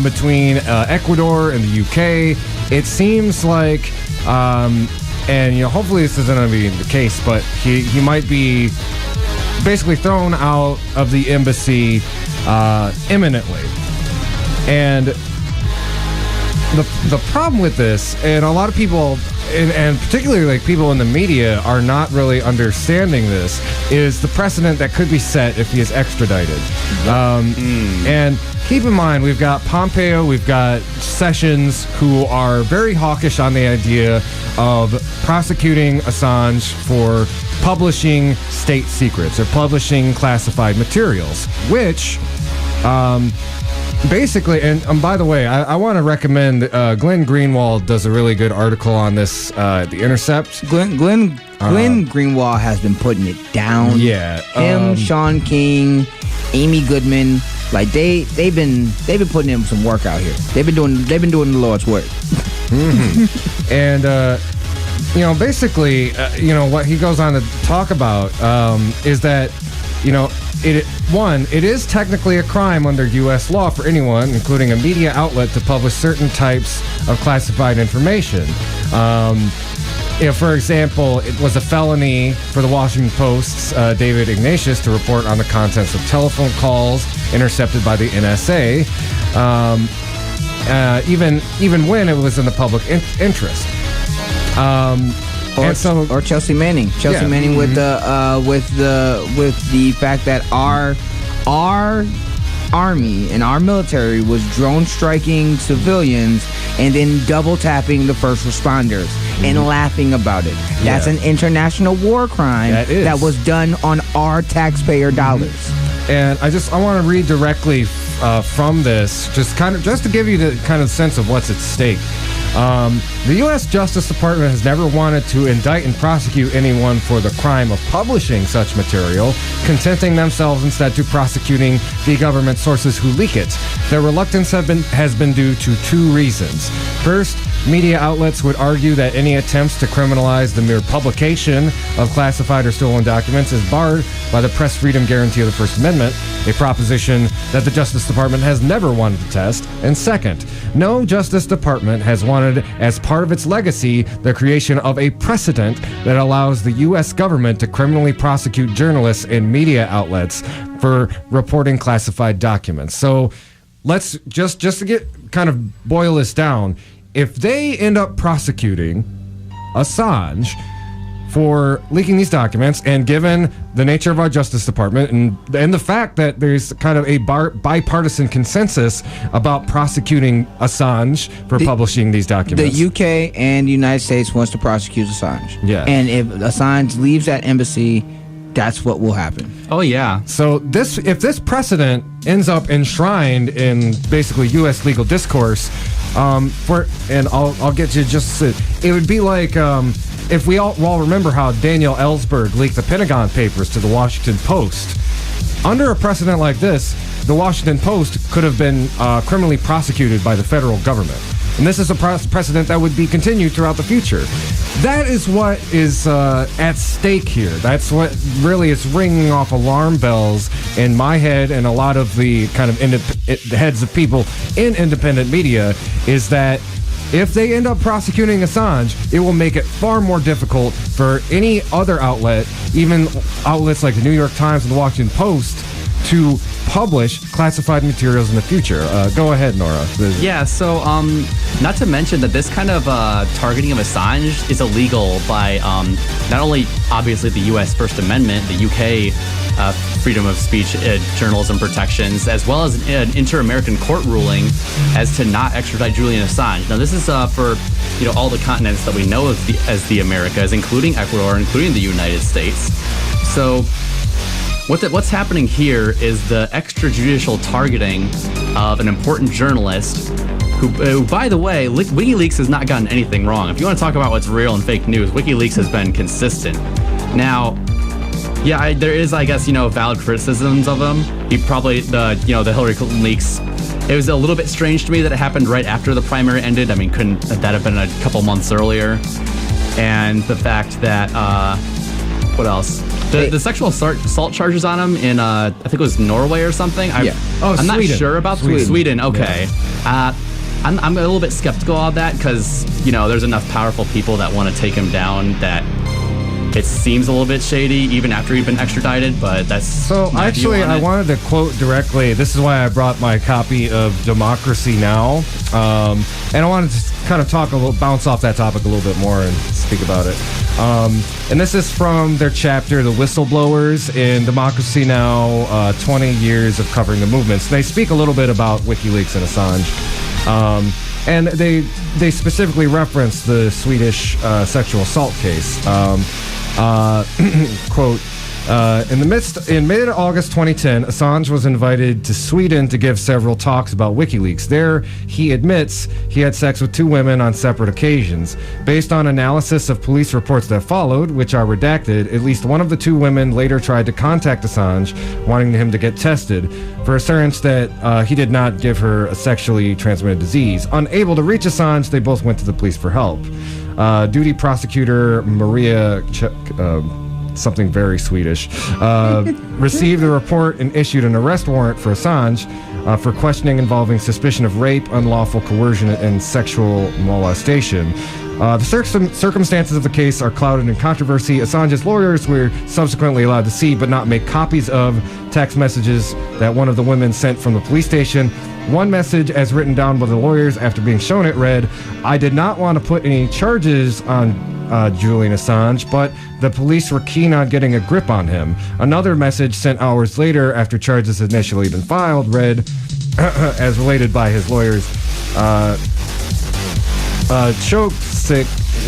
between Ecuador and the UK, it seems like, and hopefully this isn't going to be the case, but he might be basically thrown out of the embassy imminently. And the problem with this, and a lot of people, and particularly like people in the media, are not really understanding this, is the precedent that could be set if he is extradited. And keep in mind, we've got Pompeo, we've got Sessions, who are very hawkish on the idea of prosecuting Assange for publishing state secrets or publishing classified materials, which basically, and by the way, I want to recommend Glenn Greenwald does a really good article on this at The Intercept. Glenn Greenwald has been putting it down. Yeah, him, Sean King, Amy Goodman, like they've been putting in some work out here. They've been doing the Lord's work. And basically, what he goes on to talk about is that, it is technically a crime under U.S. law for anyone, including a media outlet, to publish certain types of classified information. For example, it was a felony for the Washington Post's David Ignatius to report on the contents of telephone calls intercepted by the NSA, even when it was in the public interest. Or Chelsea Manning. Chelsea Manning with the fact that our army and our military was drone striking civilians and then double tapping the first responders and laughing about it. That's an international war crime that was done on our taxpayer dollars. And I want to read directly from this, just to give you the kind of sense of what's at stake. The U.S. Justice Department has never wanted to indict and prosecute anyone for the crime of publishing such material, contenting themselves instead to prosecuting the government sources who leak it. Their reluctance has been due to two reasons. First, media outlets would argue that any attempts to criminalize the mere publication of classified or stolen documents is barred by the press freedom guarantee of the First Amendment, a proposition that the Justice Department has never wanted to test. And second, no Justice Department has wanted, as part of its legacy, the creation of a precedent that allows the U.S. government to criminally prosecute journalists and media outlets for reporting classified documents. So let's just to boil this down. If they end up prosecuting Assange for leaking these documents, and given the nature of our Justice Department and the fact that there's kind of a bipartisan consensus about prosecuting Assange for publishing these documents. The UK and the United States wants to prosecute Assange. Yeah. And if Assange leaves that embassy, that's what will happen. Oh, yeah. So if this precedent ends up enshrined in basically U.S. legal discourse, I'll get you just it would be like if we all remember how Daniel Ellsberg leaked the Pentagon Papers to the Washington Post. Under a precedent like this, the Washington Post could have been criminally prosecuted by the federal government. And this is a precedent that would be continued throughout the future. That is what is at stake here. That's what really is ringing off alarm bells in my head and a lot of the kind of heads of people in independent media, is that if they end up prosecuting Assange, it will make it far more difficult for any other outlet, even outlets like the New York Times and the Washington Post, to publish classified materials in the future. Go ahead, Nora. Yeah, so not to mention that this kind of targeting of Assange is illegal by not only obviously the U.S. First Amendment, the UK freedom of speech, journalism protections, as well as an inter-American court ruling as to not extradite Julian Assange. Now, this is for all the continents that we know as the Americas, including Ecuador, including the United States. So what's happening here is the extrajudicial targeting of an important journalist who, by the way, WikiLeaks has not gotten anything wrong. If you want to talk about what's real and fake news, WikiLeaks has been consistent. Now, yeah, there is, I guess, valid criticisms of him. He probably, the Hillary Clinton leaks, it was a little bit strange to me that it happened right after the primary ended. I mean, couldn't that have been a couple months earlier? And the fact that, what else? The sexual assault charges on him in, I think it was Norway or something. I'm not sure about Sweden. Okay. Yeah. I'm a little bit skeptical of that because, there's enough powerful people that want to take him down that it seems a little bit shady even after he'd been extradited, but that's... So, actually, I wanted to quote directly. This is why I brought my copy of Democracy Now! And I wanted to kind of bounce off that topic a little bit more and speak about it. And this is from their chapter, The Whistleblowers, in Democracy Now! 20 years of covering the movements. They speak a little bit about WikiLeaks and Assange. And they specifically reference the Swedish sexual assault case. Quote, in mid-August 2010, Assange was invited to Sweden to give several talks about WikiLeaks. There, he admits he had sex with two women on separate occasions. Based on analysis of police reports that followed, which are redacted, at least one of the two women later tried to contact Assange, wanting him to get tested for assurance that he did not give her a sexually transmitted disease. Unable to reach Assange, they both went to the police for help. Duty prosecutor Maria something very Swedish, received the report and issued an arrest warrant for Assange for questioning involving suspicion of rape, unlawful coercion, and sexual molestation. The circumstances of the case are clouded in controversy. Assange's lawyers were subsequently allowed to see but not make copies of text messages that one of the women sent from the police station. One message, as written down by the lawyers after being shown it, read, "I did not want to put any charges on Julian Assange, but the police were keen on getting a grip on him." Another message sent hours later after charges had initially been filed read, as related by his lawyers, choked sick,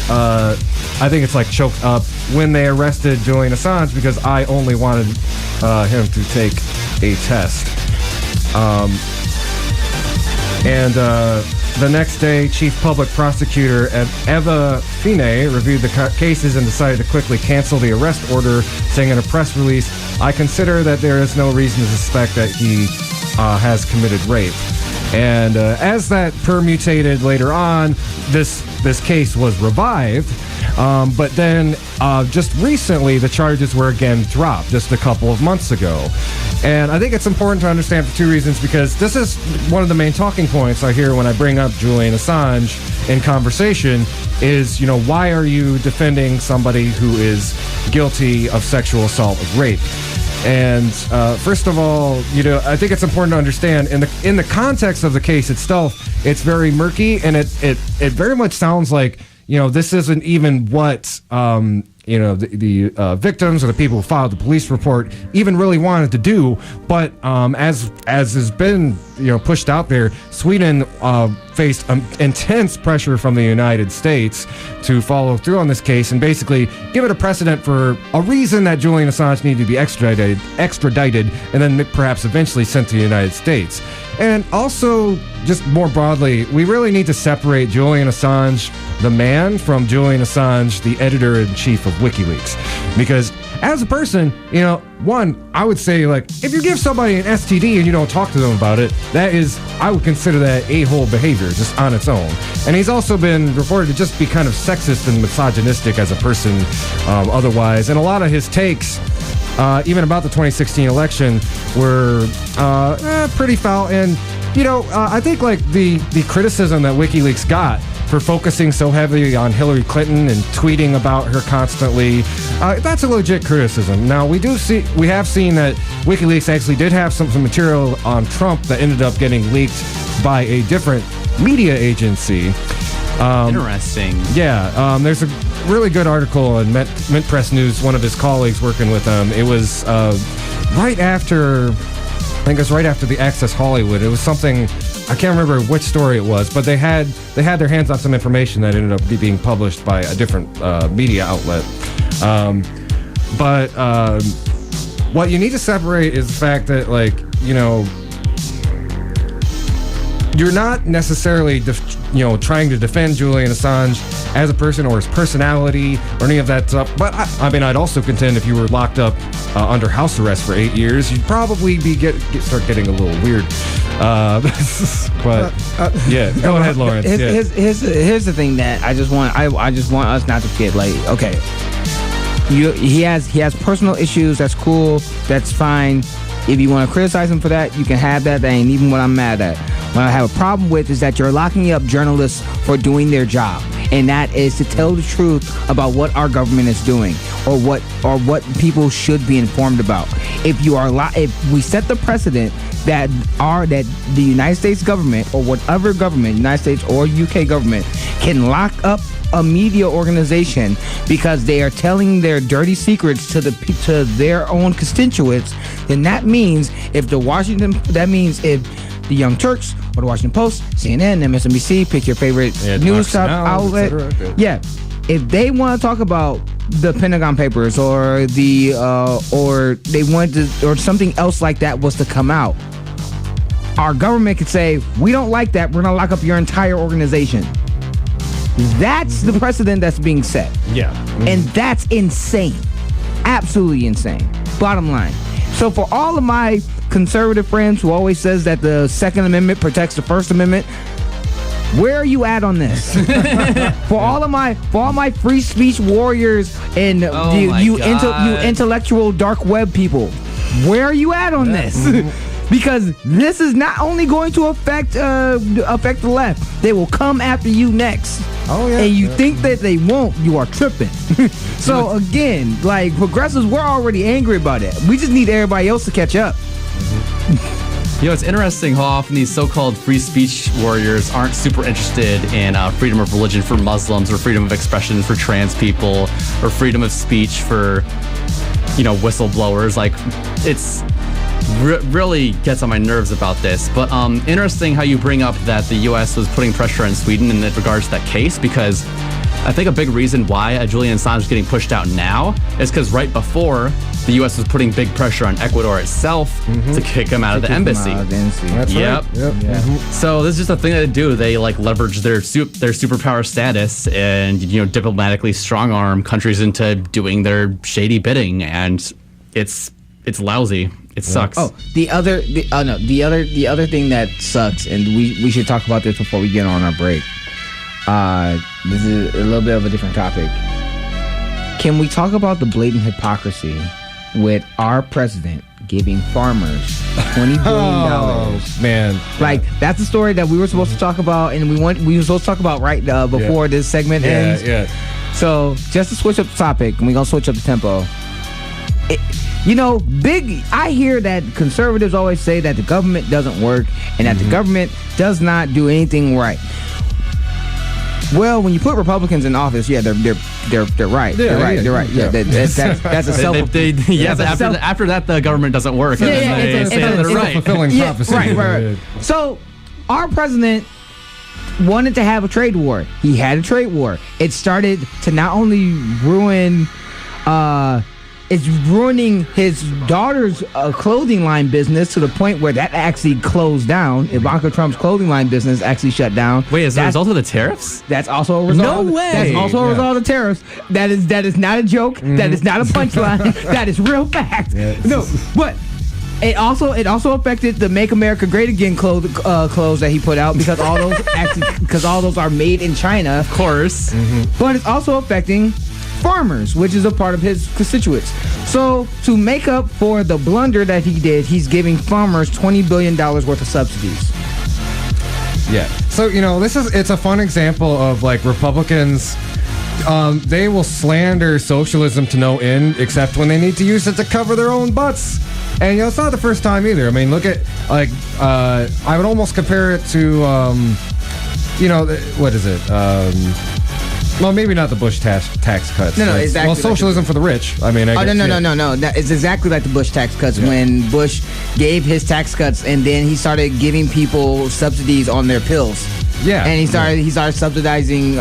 I think it's like choked up, when they arrested Julian Assange because I only wanted him to take a test. And the next day, Chief Public Prosecutor Eva Fine reviewed the cases and decided to quickly cancel the arrest order, saying in a press release, "I consider that there is no reason to suspect that he has committed rape." And as that permutated later on, this case was revived. But then just recently, the charges were again dropped just a couple of months ago. And I think it's important to understand for two reasons, because this is one of the main talking points I hear when I bring up Julian Assange in conversation is, why are you defending somebody who is guilty of sexual assault of rape? And first of all, I think it's important to understand in the context of the case itself, it's very murky, and it very much sounds like, this isn't even what the victims or the people who filed the police report even really wanted to do. But as has been pushed out there, Sweden faced intense pressure from the United States to follow through on this case and basically give it a precedent for a reason that Julian Assange needed to be extradited and then perhaps eventually sent to the United States. And also, just more broadly, we really need to separate Julian Assange, the man, from Julian Assange, the editor-in-chief of WikiLeaks. Because as a person, one, I would say, if you give somebody an STD and you don't talk to them about it, I would consider that a-hole behavior just on its own. And he's also been reported to just be kind of sexist and misogynistic as a person otherwise. And a lot of his takes, even about the 2016 election, were pretty foul. And, I think the criticism that WikiLeaks got for focusing so heavily on Hillary Clinton and tweeting about her constantly, that's a legit criticism. Now, we have seen that WikiLeaks actually did have some material on Trump that ended up getting leaked by a different media agency. Interesting. Yeah, there's a really good article in Mint Press News, one of his colleagues working with him. It was right after the Access Hollywood. It was something, I can't remember which story it was, but they had their hands on some information that ended up being published by a different media outlet. But what you need to separate is the fact that, you're not necessarily trying to defend Julian Assange as a person or his personality or any of that stuff. But I'd also contend if you were locked up under house arrest for 8 years, you'd probably start getting a little weird. But yeah, go ahead, Lawrence. Here's the thing that I just want us not to forget. Okay, he has personal issues. That's cool. That's fine. If you want to criticize him for that, you can have that. That ain't even what I'm mad at. What I have a problem with is that you're locking up journalists for doing their job, and that is to tell the truth about what our government is doing or what people should be informed about. If we set the precedent that the United States government or whatever government, United States or UK government, can lock up a media organization because they are telling their dirty secrets to their own constituents, then that means if the Young Turks or the Washington Post, CNN, MSNBC, pick your favorite news outlet. Yeah, if they want to talk about the Pentagon Papers or or something else like that was to come out, our government could say, we don't like that. We're going to lock up your entire organization. That's the precedent that's being set. Yeah. And that's insane. Absolutely insane. Bottom line. So for all of my conservative friends who always says that the Second Amendment protects the First Amendment, Where are you at on this? for all my free speech warriors and you intellectual dark web people, where are you at on this? Because this is not only going to affect the left, they will come after you next. Oh yeah. And you think that they won't, you are tripping. So again, like progressives, we're already angry about it. We just need everybody else to catch up. You know, it's interesting how often these so-called free speech warriors aren't super interested in freedom of religion for Muslims or freedom of expression for trans people or freedom of speech for, whistleblowers. Like, it's really gets on my nerves about this. But interesting how you bring up that the U.S. was putting pressure on Sweden in regards to that case, because I think a big reason why Julian Assange is getting pushed out now is because right before, the U.S. was putting big pressure on Ecuador itself to kick him out of the embassy. That's yep. right. Yep. Yeah. So this is just a thing that they do. They leverage their superpower status and diplomatically strong arm countries into doing their shady bidding, and it's lousy. It sucks. Oh, the other thing that sucks, and we should talk about this before we get on our break. This is a little bit of a different topic. Can we talk about the blatant hypocrisy with our president giving farmers $20 billion? Oh, man. Like, that's the story that we were supposed to talk about, and we were supposed to talk about right before this segment ends. Yeah. So, just to switch up the topic, and we're going to switch up the tempo. I hear that conservatives always say that the government doesn't work and that the government does not do anything right. Well, when you put Republicans in office, yeah, they're right. They're right. Yeah, that's a self. After that, the government doesn't work. Yeah, and they say they're right. Fulfilling prophecy. Right. So, our president wanted to have a trade war. He had a trade war. It started to not only ruin. It's ruining his daughter's clothing line business to the point where that actually closed down. Ivanka Trump's clothing line business actually shut down. Wait, as a result of the tariffs? That's also a result. No way. That's also a result of the tariffs. That is not a joke. That is not a punchline. That is real fact. Yes. No, but it also affected the Make America Great Again clothes that he put out, because all those are made in China, of course. But it's also affecting farmers, which is a part of his constituents. So, to make up for the blunder that he did, he's giving farmers $20 billion worth of subsidies. Yeah. So, it's a fun example of, like, Republicans, they will slander socialism to no end, except when they need to use it to cover their own butts. And, it's not the first time either. I mean, look at, like, I would almost compare it to, what is it? Well, maybe not the Bush tax cuts. No, exactly. Well, socialism for the rich. I mean, No. It's exactly like the Bush tax cuts. Yeah. When Bush gave his tax cuts, and then he started giving people subsidies on their pills. Yeah. And he started subsidizing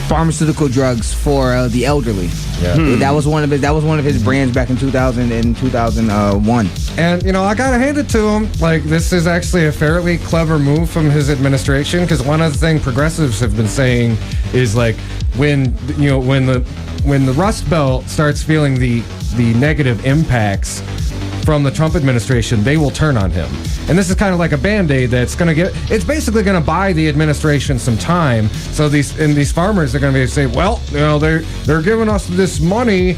pharmaceutical drugs for the elderly. Yeah. That was one of his brands back in 2000 and 2001. And I gotta hand it to him. Like, this is actually a fairly clever move from his administration, because one of the things progressives have been saying is, like, when the Rust Belt starts feeling the negative impacts from the Trump administration, they will turn on him. And this is kind of like a Band-Aid that's going to it's basically going to buy the administration some time. So these farmers are going to be say, well, they're giving us this money,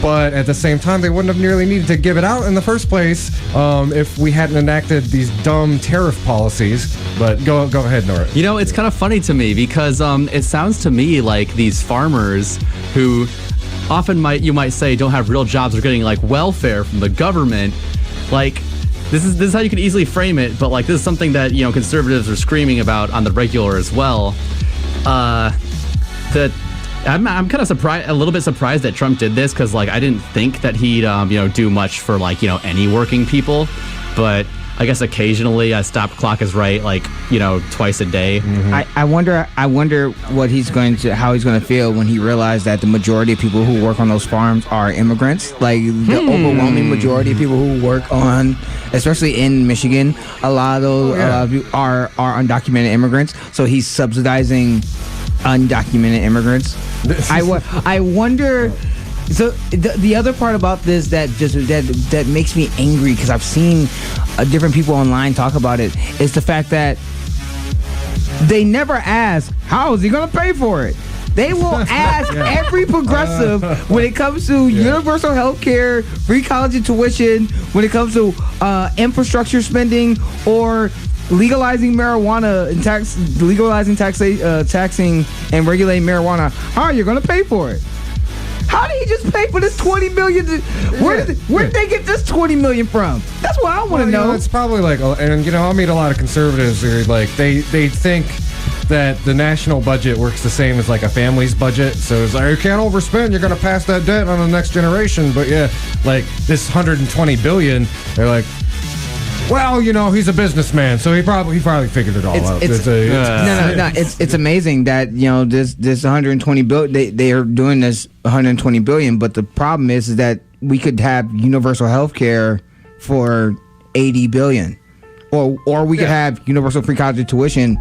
but at the same time, they wouldn't have nearly needed to give it out in the first place if we hadn't enacted these dumb tariff policies. But go ahead, Nora. It's kind of funny to me, because it sounds to me like these farmers who often you might say don't have real jobs or getting, like, welfare from the government. Like, this is how you can easily frame it, but, like, this is something that conservatives are screaming about on the regular as well. That I'm kind of surprised, a little bit surprised that Trump did this, because, like, I didn't think that he'd do much for, like, any working people, but I guess occasionally a stop clock is right, like, twice a day. I wonder how he's going to feel when he realized that the majority of people who work on those farms are immigrants. Like, the overwhelming majority of people who work on, especially in Michigan, a lot of those are undocumented immigrants. So he's subsidizing undocumented immigrants. I wonder. So the other part about this that makes me angry, because I've seen different people online talk about it, is the fact that they never ask, how is he going to pay for it? They will ask every progressive when it comes to universal health care, free college tuition, when it comes to infrastructure spending, or legalizing marijuana and taxing and regulating marijuana. How are you going to pay for it? How did he just pay for this $20 million? Where did they get this $20 million from? That's what I want to know. It's probably like, and I meet a lot of conservatives who are like, they think that the national budget works the same as like a family's budget. So it's like, you can't overspend. You're going to pass that debt on the next generation. But yeah, like this $120 billion, they're like, well, he's a businessman, so he probably figured it all out. It's amazing that this 120 billion. They are doing this 120 billion, but the problem is that we could have universal health care for 80 billion, or we could have universal free college tuition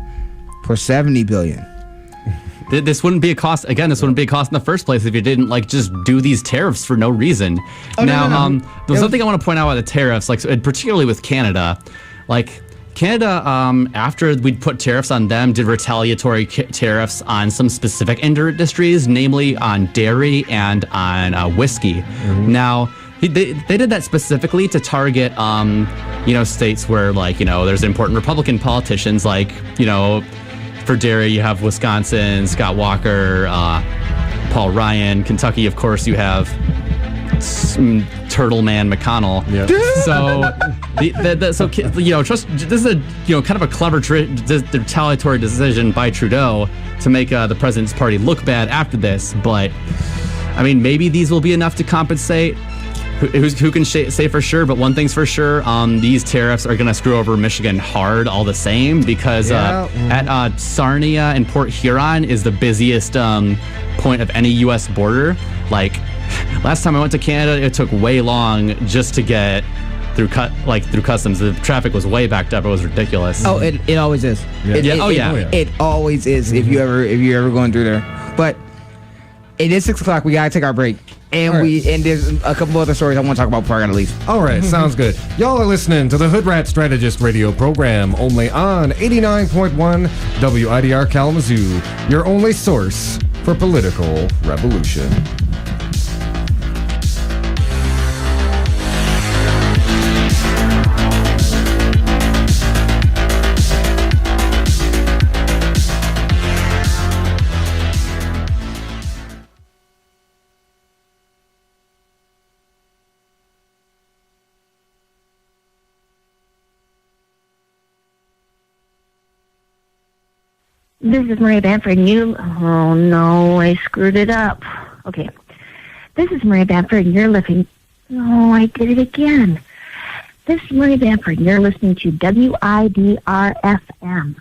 for 70 billion. This wouldn't be a cost. Again, this wouldn't be a cost in the first place if you didn't just do these tariffs for no reason. There's something I want to point out about the tariffs, particularly with Canada. Canada, after we'd put tariffs on them, did retaliatory tariffs on some specific industries, namely on dairy and on whiskey. Mm-hmm. Now, they did that specifically to target, states where, there's important Republican politicians, for dairy, you have Wisconsin, Scott Walker, Paul Ryan. Kentucky, of course, you have Turtle Man McConnell. Yep. This is a kind of a clever retaliatory decision by Trudeau to make the president's party look bad after this. But maybe these will be enough to compensate. Who can say for sure? But one thing's for sure: these tariffs are going to screw over Michigan hard, all the same, because at Sarnia and Port Huron is the busiest point of any U.S. border. Last time I went to Canada, it took way long just to get through customs. The traffic was way backed up. It was ridiculous. Oh, it always is. Yeah. It always is. Mm-hmm. If you're ever going through there, but it is 6:00. We gotta take our break. And and there's a couple other stories I want to talk about before I gotta leave. All right, sounds good. Y'all are listening to the Hoodrat Strategist radio program, only on 89.1 WIDR Kalamazoo, your only source for political revolution. This is Maria Bamford. Oh no, I screwed it up. Okay. This is Maria Bamford, and you're listening. Oh, I did it again. This is Maria Bamford, and you're listening to WIDR FM.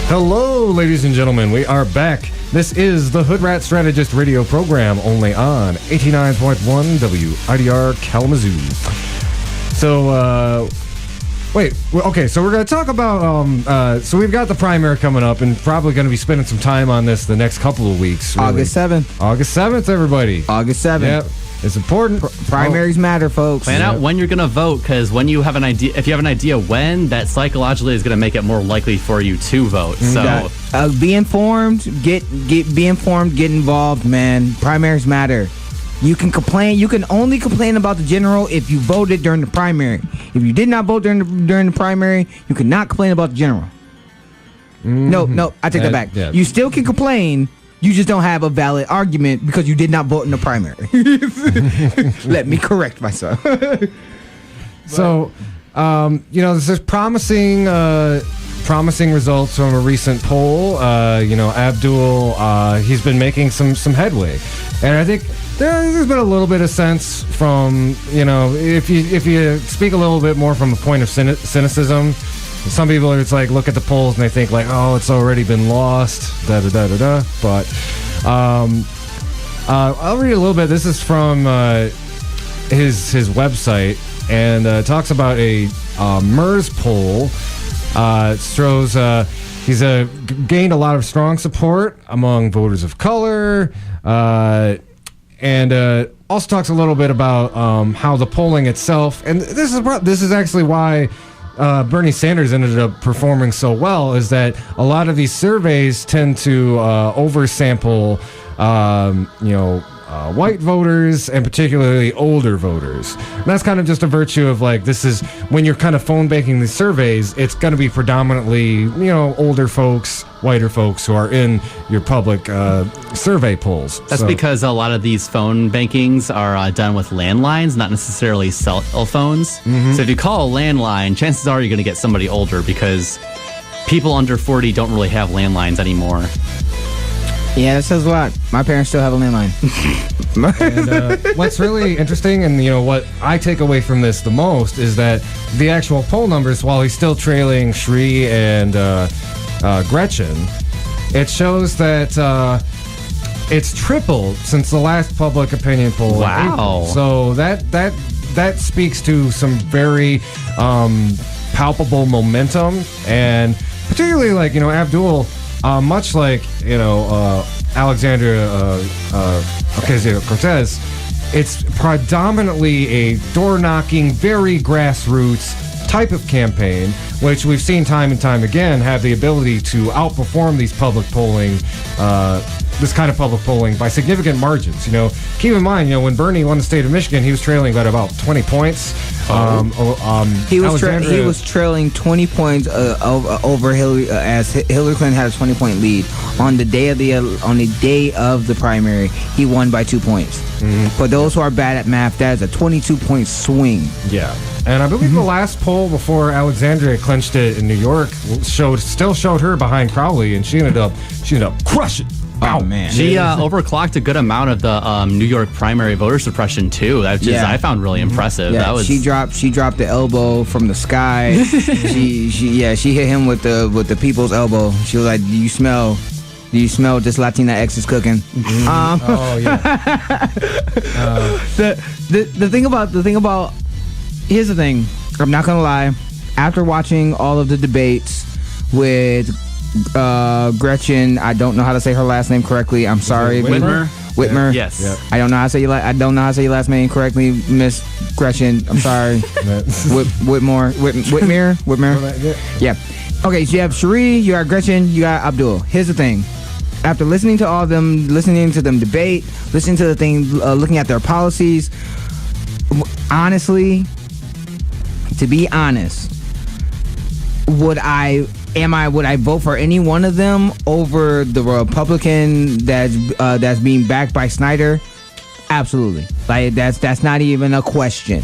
Hello, ladies and gentlemen. We are back. This is the Hoodrat Strategist radio program, only on 89.1 WIDR Kalamazoo. So, okay, so we're going to talk about, so we've got the primary coming up and probably going to be spending some time on this the next couple of weeks. Really. August 7th. August 7th, everybody. August 7th. Yep. It's important. Primaries matter, folks. Plan out when you're going to vote, because when you have an idea, if you have an idea when, that psychologically is going to make it more likely for you to vote. So be informed, be informed, get involved, man. Primaries matter. You can complain. You can only complain about the general if you voted during the primary. If you did not vote during the primary, you cannot complain about the general. No, I take that back. Yeah. You still can complain. You just don't have a valid argument because you did not vote in the primary. Let me correct myself. So, this is promising results from a recent poll. Abdul, he's been making some headway, and I think there's been a little bit of sense from, if you speak a little bit more from a point of cynicism. Some people are, it's like, look at the polls and they think like, oh, it's already been lost, da-da-da-da-da. But I'll read a little bit. This is from his website, and talks about a MERS poll. It shows he's gained a lot of strong support among voters of color, and also talks a little bit about how the polling itself, and this is actually why Bernie Sanders ended up performing so well, is that a lot of these surveys tend to oversample, white voters and particularly older voters. And that's kind of just a virtue of, like, this is when you're kind of phone banking these surveys, it's going to be predominantly, older folks, whiter folks who are in your public survey polls. That's because a lot of these phone bankings are done with landlines, not necessarily cell phones. Mm-hmm. So if you call a landline, chances are you're going to get somebody older, because people under 40 don't really have landlines anymore. Yeah, that says a lot. My parents still have a landline. And what's really interesting, and what I take away from this the most, is that the actual poll numbers, while he's still trailing Shri and Gretchen, it shows that it's tripled since the last public opinion poll. Wow! In April. So that speaks to some very palpable momentum, and particularly, like, Abdul. Much like, Alexandria Ocasio-Cortez, it's predominantly a door-knocking, very grassroots type of campaign, which we've seen time and time again have the ability to outperform these public polling, this kind of public polling by significant margins. Keep in mind, when Bernie won the state of Michigan, he was trailing by about 20 points. He was trailing 20 points over Hillary, as Hillary Clinton had a 20-point lead on the day of the primary. He won by 2 points. Mm-hmm. For those who are bad at math, that is a 22-point swing. Yeah. And I believe the last poll before Alexandria clinched it in New York still showed her behind Crowley, and she ended up crushing. Oh, man. She overclocked a good amount of the New York primary voter suppression too. That just I found really impressive. Yeah, that was she dropped the elbow from the sky. she hit him with the people's elbow. She was like, Do you smell what this Latina X is cooking? Oh yeah. The thing about here's the thing. I'm not gonna lie. After watching all of the debates with Gretchen, I don't know how to say her last name correctly. I'm sorry. Whitmer. Yes. Yep. I don't know how to say your last name correctly, Miss Gretchen. I'm sorry. Whitmer. Yeah. Okay, so you have Cherie, you got Gretchen, you got Abdul. Here's the thing. After listening to all of them, listening to them debate, listening to the thing, looking at their policies, honestly, to be honest, would I vote for any one of them over the Republican that's being backed by Snyder? Absolutely. Like, that's not even a question.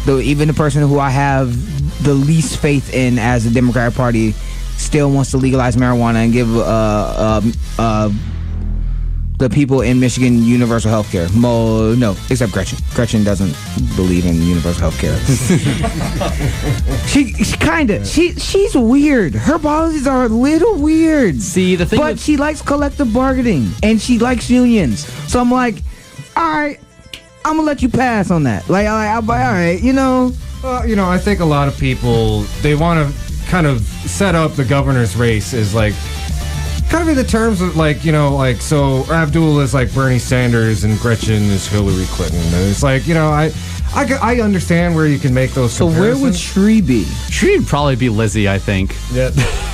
Though even the person who I have the least faith in as the Democratic Party still wants to legalize marijuana and give the people in Michigan universal health care. No, except Gretchen. Gretchen doesn't believe in universal health care. She's weird. Her policies are a little weird. See, the thing but she likes collective bargaining and she likes unions. So I'm like, all right, I'm gonna let you pass on that. Like, all right, you know. Well, you know, I think a lot of people, they want to kind of set up the governor's race as like, kind of in the terms of like, you know, like, so Abdul is like Bernie Sanders and Gretchen is Hillary Clinton. And it's like, you know, I understand where you can make those comparisons. So where would Shree be? Shree would probably be Lizzie, I think. Yeah.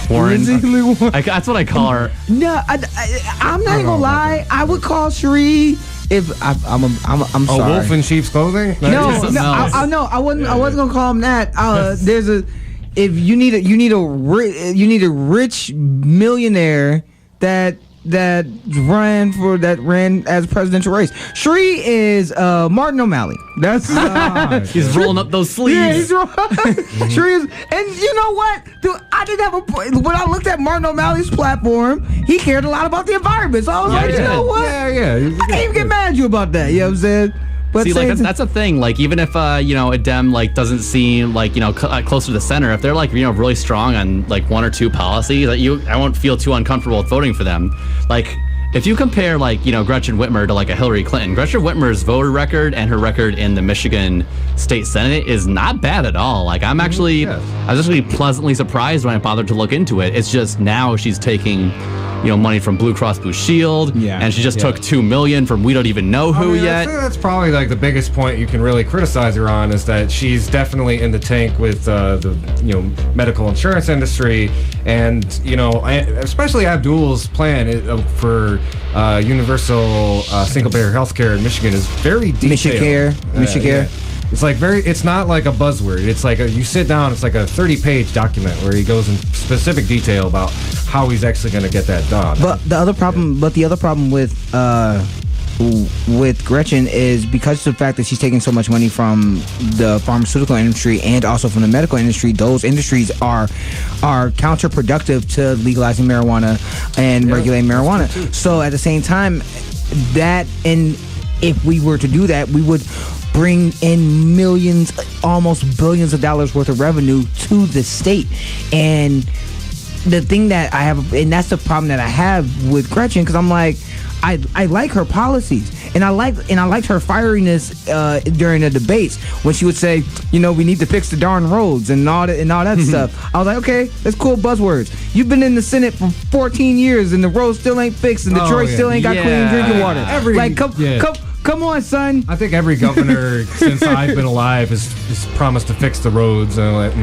Warren. Lizzie That's what I call her. No, I'm not gonna lie. I would call Shree if I'm sorry. A wolf in sheep's clothing? I wasn't gonna call him that. If you need a rich millionaire that ran as presidential race. Shree is Martin O'Malley. That's he's rolling up those sleeves. Yeah, he's Shree is, and you know what? Dude, I didn't have a point. When I looked at Martin O'Malley's platform, he cared a lot about the environment. So I was like, you know what? Yeah. I can't even get mad at you about that. You know what I'm saying? But see, like that's a thing. Like even if you know, a Dem like doesn't seem like, you know, close to the center, if they're like, you know, really strong on like one or two policies, that I won't feel too uncomfortable with voting for them. Like if you compare like, you know, Gretchen Whitmer to like a Hillary Clinton, Gretchen Whitmer's voter record and her record in the Michigan State Senate is not bad at all. Like I was actually pleasantly surprised when I bothered to look into it. It's just now she's taking, you know, money from Blue Cross Blue Shield, and she just took $2 million from we don't even know who yet. I think that's probably like the biggest point you can really criticize her on, is that she's definitely in the tank with the, you know, medical insurance industry, and you know, especially Abdul's plan for universal single-payer health care in Michigan is very detailed. Michicare. It's like it's not like a buzzword. It's like you sit down, it's like a 30-page document where he goes in specific detail about how he's actually going to get that done. But the other problem with Gretchen is because of the fact that she's taking so much money from the pharmaceutical industry and also from the medical industry. Those industries are counterproductive to legalizing marijuana and regulating marijuana. So at the same time, if we were to do that, we would bring in millions, almost billions of dollars worth of revenue to the state. And the thing that I have, and that's the problem that I have with Gretchen, because I'm like, I like her policies, and I liked her fieriness during the debates when she would say, you know, we need to fix the darn roads and all that stuff. I was like, okay, that's cool buzzwords. You've been in the Senate for 14 years and the roads still ain't fixed, and Detroit still ain't got clean drinking water. Come on, son. I think every governor since I've been alive has promised to fix the roads. And I'm like,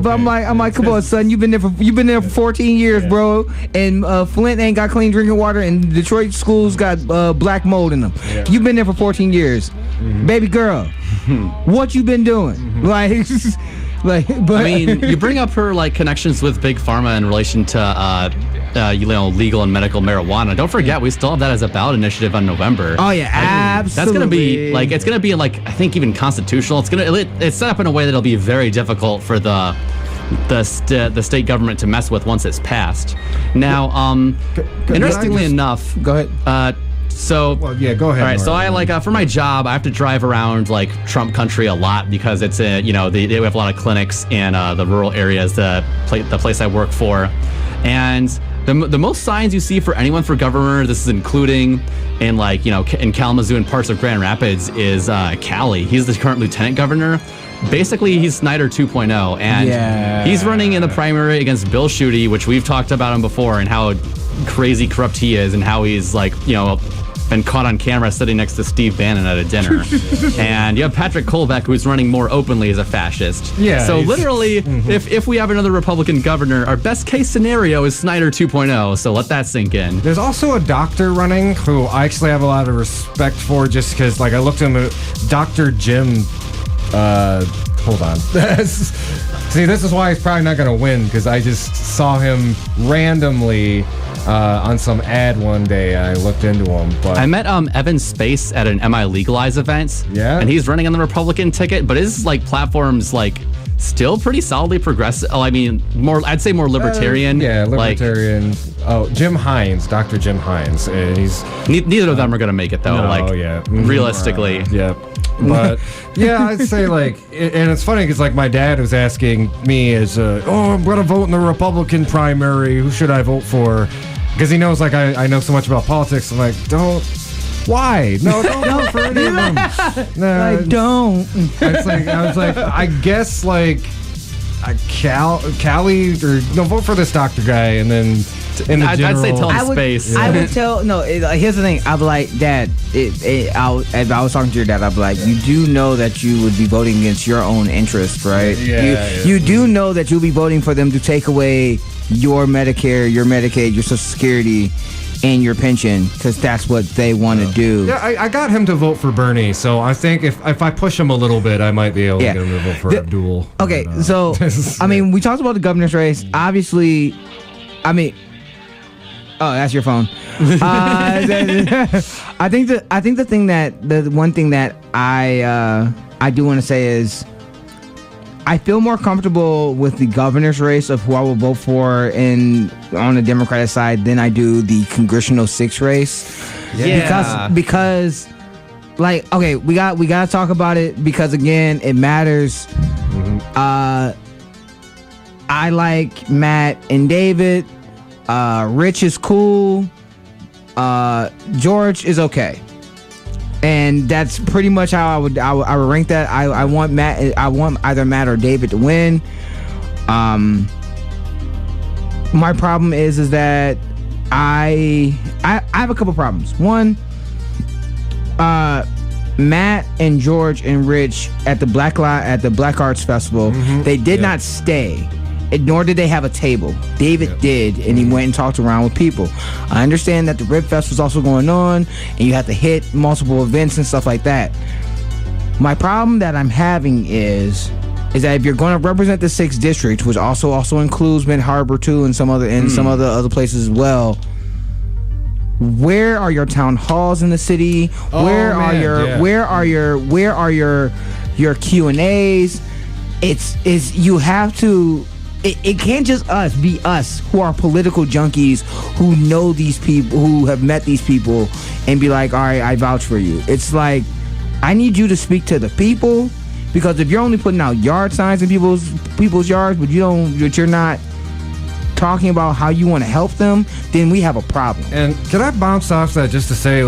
but I'm like, come on, son. You've been there for 14 years, bro. And Flint ain't got clean drinking water, and Detroit schools got black mold in them. Yeah. You've been there for 14 years, baby girl. What you been doing? But I mean, you bring up her like connections with big pharma in relation to you know, legal and medical marijuana. Don't forget, we still have that as a ballot initiative on November. Oh yeah, absolutely. That's gonna be like, it's gonna be like, I think even constitutional. It's set up in a way that'll be very difficult for the state government to mess with once it's passed. Now, interestingly enough, go ahead. So, go ahead. All right, so I like for my job, I have to drive around like Trump country a lot because it's you know, they have a lot of clinics in the rural areas, the place I work for, and the most signs you see for anyone for governor, this is including in like, you know, in Kalamazoo and parts of Grand Rapids, is Callie. He's the current lieutenant governor. Basically, he's Snyder 2.0, and he's running in the primary against Bill Schuette, which we've talked about him before, and how crazy corrupt he is, and how he's like, you know, been caught on camera sitting next to Steve Bannon at a dinner. And you have Patrick Kolbeck, who's running more openly as a fascist. Yeah. So literally, if we have another Republican governor, our best case scenario is Snyder 2.0. So let that sink in. There's also a doctor running who I actually have a lot of respect for, just because, like, I looked at him, Dr. Jim. Hold on. See, this is why he's probably not going to win, because I just saw him randomly on some ad one day. I looked into him. But I met Evan Space at an MI Legalize event. Yeah. And he's running on the Republican ticket, but his like platform's like still pretty solidly progressive. Oh, I mean, I'd say more libertarian. Libertarian. Jim Hines, Dr. Jim Hines. He's neither of them are going to to make it though. Realistically. Yeah. But yeah, I'd say and it's funny because my dad was asking me I'm going to vote in the Republican primary. Who should I vote for? Because he knows I know so much about politics. I'm like, don't. Why? No, don't vote for any of them. No, don't. I was like, I guess Callie or vote for this doctor guy, and then I'd say tell him space. I would tell. No, here's the thing. I'd be like, Dad. If I was talking to your dad, I'd be like, you do know that you would be voting against your own interest, right? You do know that you'll be voting for them to take away your Medicare, your Medicaid, your Social Security, and your pension, because that's what they want to do. Yeah, I got him to vote for Bernie, so I think if I push him a little bit, I might be able to get him to vote for Abdul. Okay, so I mean, we talked about the governor's race. Obviously, I mean, oh, that's your phone. I think the one thing that I do want to say is, I feel more comfortable with the governor's race of who I will vote for on the Democratic side than I do the congressional 6 race. Yeah. Because okay, we got to talk about it because again, it matters. Mm-hmm. I like Matt and David. Rich is cool. George is okay. And that's pretty much how I would rank that. I want Matt. I want either Matt or David to win. My problem is that I have a couple problems. One, Matt and George and Rich at the Black Arts Festival, they did not stay. Nor did they have a table. David did, and he went and talked around with people. I understand that the Rip Fest was also going on, and you have to hit multiple events and stuff like that. My problem that I'm having is that if you're going to represent the 6th district, which also includes Mid Harbor too, and some other places as well, where are your town halls in the city? Where are your Q&As? You have to. It can't just be us who are political junkies who know these people, who have met these people, and be like, all right, I vouch for you. It's like, I need you to speak to the people, because if you're only putting out yard signs in people's yards, but you're not talking about how you want to help them, then we have a problem. And can I bounce off that just to say,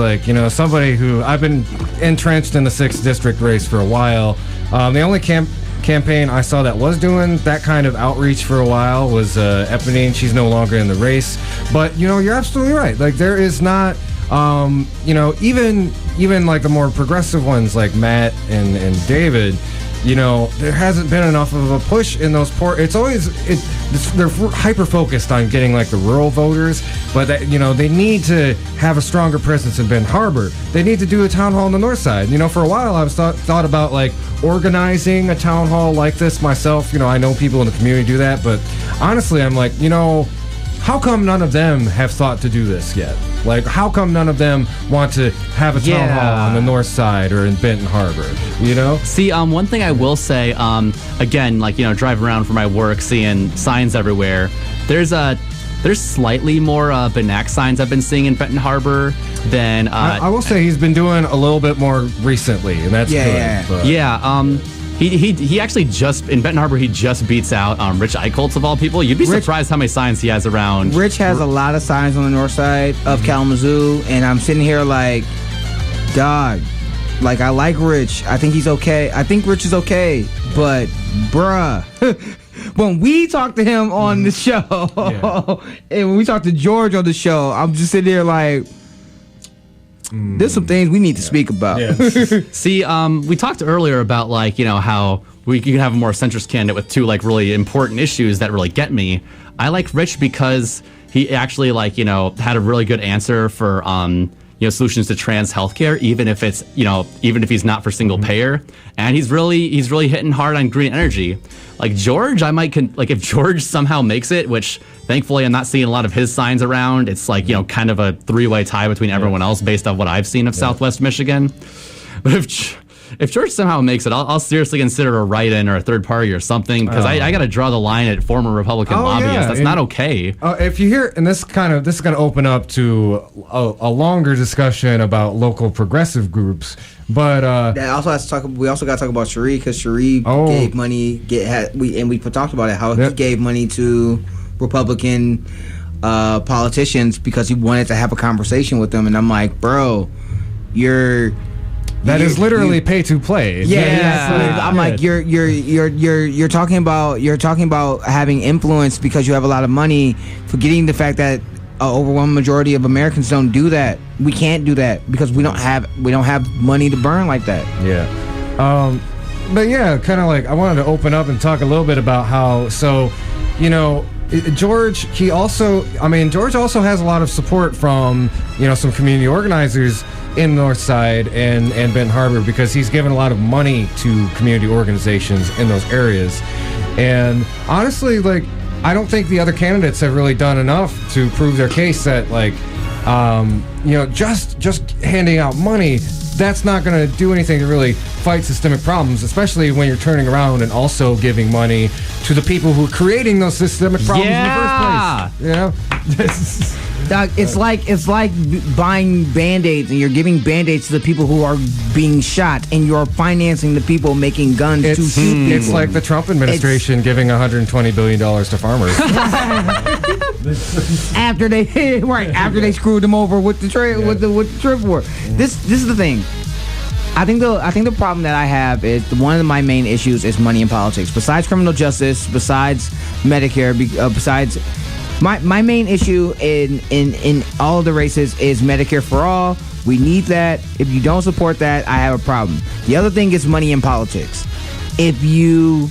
somebody who I've been entrenched in the 6th district race for a while. The only campaign I saw that was doing that kind of outreach for a while was Eponine. She's no longer in the race, but you're absolutely right. There is not even the more progressive ones like Matt and David, there hasn't been enough of a push in those they're hyper focused on getting the rural voters, but they need to have a stronger presence in Benton Harbor. They need to do a town hall on the north side. For a while I was thought about organizing a town hall like this myself. I know people in the community do that, but honestly I'm how come none of them have thought to do this yet? How come none of them want to have a town hall on the north side or in Benton Harbor? See, one thing I will say, again, driving around for my work, seeing signs everywhere. There's slightly more Benak signs I've been seeing in Benton Harbor than. I will say he's been doing a little bit more recently, and that's good. Yeah. He actually just in Benton Harbor he just beats out Rich Eichholz of all people. You'd be surprised how many signs he has around. Rich has a lot of signs on the north side of Kalamazoo, and I'm sitting here dog. I like Rich. I think he's okay. I think Rich is okay, but bruh. When we talk to him on the show, and when we talk to George on the show, I'm just sitting there there's some things we need to speak about. Yeah. See, we talked earlier about how you can have a more centrist candidate with 2 really important issues that really get me. I like Rich because he actually had a really good answer for solutions to trans healthcare, even if it's even if he's not for single payer, and he's really hitting hard on green energy. George, I might if George somehow makes it, which thankfully I'm not seeing a lot of his signs around. It's kind of a 3-way tie between everyone else based on what I've seen of Southwest Michigan. But if George somehow makes it, I'll seriously consider a write-in or a third party or something, because I got to draw the line at former Republican lobbyists. Yeah. That's not okay. If you hear, and this is going to open up to a longer discussion about local progressive groups, but that also has to talk. We also got to talk about Cherie, because Cherie gave money. We talked about it, how he gave money to Republican politicians because he wanted to have a conversation with them, and I'm like, bro, that is literally pay to play. Yeah. I'm like, you're talking about having influence because you have a lot of money, forgetting the fact that overwhelming majority of Americans don't do that. We can't do that because we don't have money to burn like that. Yeah. But yeah, kind of like I wanted to open up and talk a little bit about how, so, you know, George also has a lot of support from, you know, some community organizers in Northside and Benton Harbor, because he's given a lot of money to community organizations in those areas. And honestly, like, I don't think the other candidates have really done enough to prove their case that, like, you know, just handing out money, that's not going to do anything to really fight systemic problems, especially when you're turning around and also giving money to the people who are creating those systemic problems in the first place. You know? Doug, it's like buying Band-Aids, and you're giving Band-Aids to the people who are being shot, and you're financing the people making guns to shoot people. It's like the Trump administration giving $120 billion to farmers. after they screwed them over with the trade with the trip war. This is the thing. I think the problem that I have is one of my main issues is money in politics. Besides criminal justice, besides Medicare, besides my main issue in all of the races is Medicare for all. We need that. If you don't support that, I have a problem. The other thing is money in politics. If you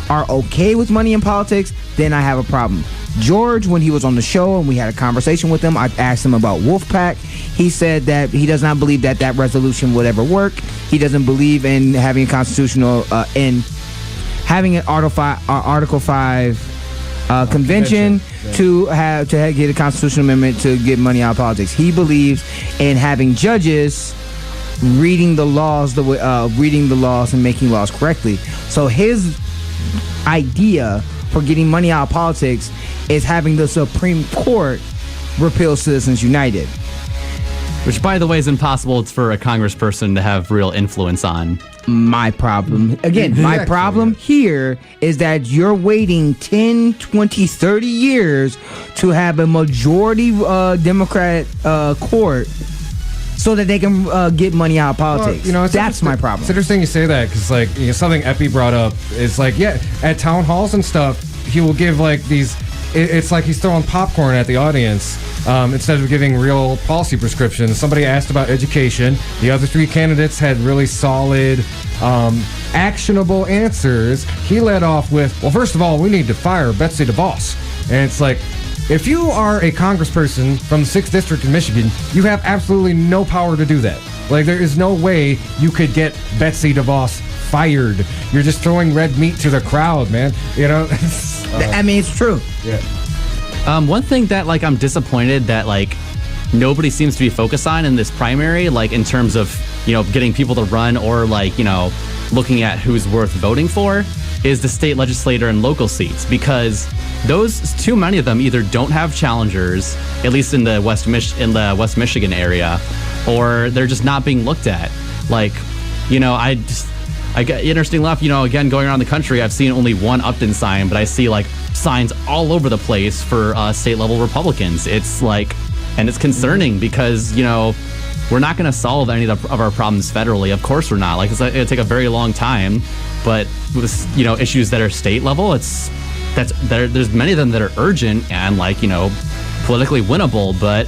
are okay with money in politics, then I have a problem. George, when he was on the show and we had a conversation with him, I asked him about Wolfpack. He said that he does not believe that resolution would ever work. He doesn't believe in having a constitutional in having an Article 5 convention to get a constitutional amendment to get money out of politics. He believes in having judges reading the laws and making laws correctly. So his idea for getting money out of politics is having the Supreme Court repeal Citizens United. Which, by the way, is impossible for a congressperson to have real influence on. My problem here is that you're waiting 10, 20, 30 years to have a majority Democrat court so that they can get money out of politics. Well, you know, that's my problem. It's interesting you say that, because, like, you know, something Epi brought up is, like, yeah, at town halls and stuff, he will give, like, these... It's like he's throwing popcorn at the audience instead of giving real policy prescriptions. Somebody asked about education. The other three candidates had really solid, actionable answers. He led off with, well, first of all, we need to fire Betsy DeVos. And it's like, if you are a congressperson from the 6th District in Michigan, you have absolutely no power to do that. Like, there is no way you could get Betsy DeVos fired. You're just throwing red meat to the crowd, man. You know? I mean, it's true. Yeah. One thing that, like, I'm disappointed that, like, nobody seems to be focused on in this primary, like, in terms of, you know, getting people to run or, like, you know, looking at who's worth voting for, is the state legislator and local seats, because those, too many of them either don't have challengers, at least in the West Michigan area, or they're just not being looked at. Like, you know, I get interesting enough, you know, again, going around the country, I've seen only one Upton sign, but I see, like, signs all over the place for state level Republicans. It's like, and it's concerning because, you know, we're not going to solve any of our problems federally. Of course we're not. Like, it'll take a very long time, but with, you know, issues that are state level, there's many of them that are urgent and, like, you know, politically winnable, but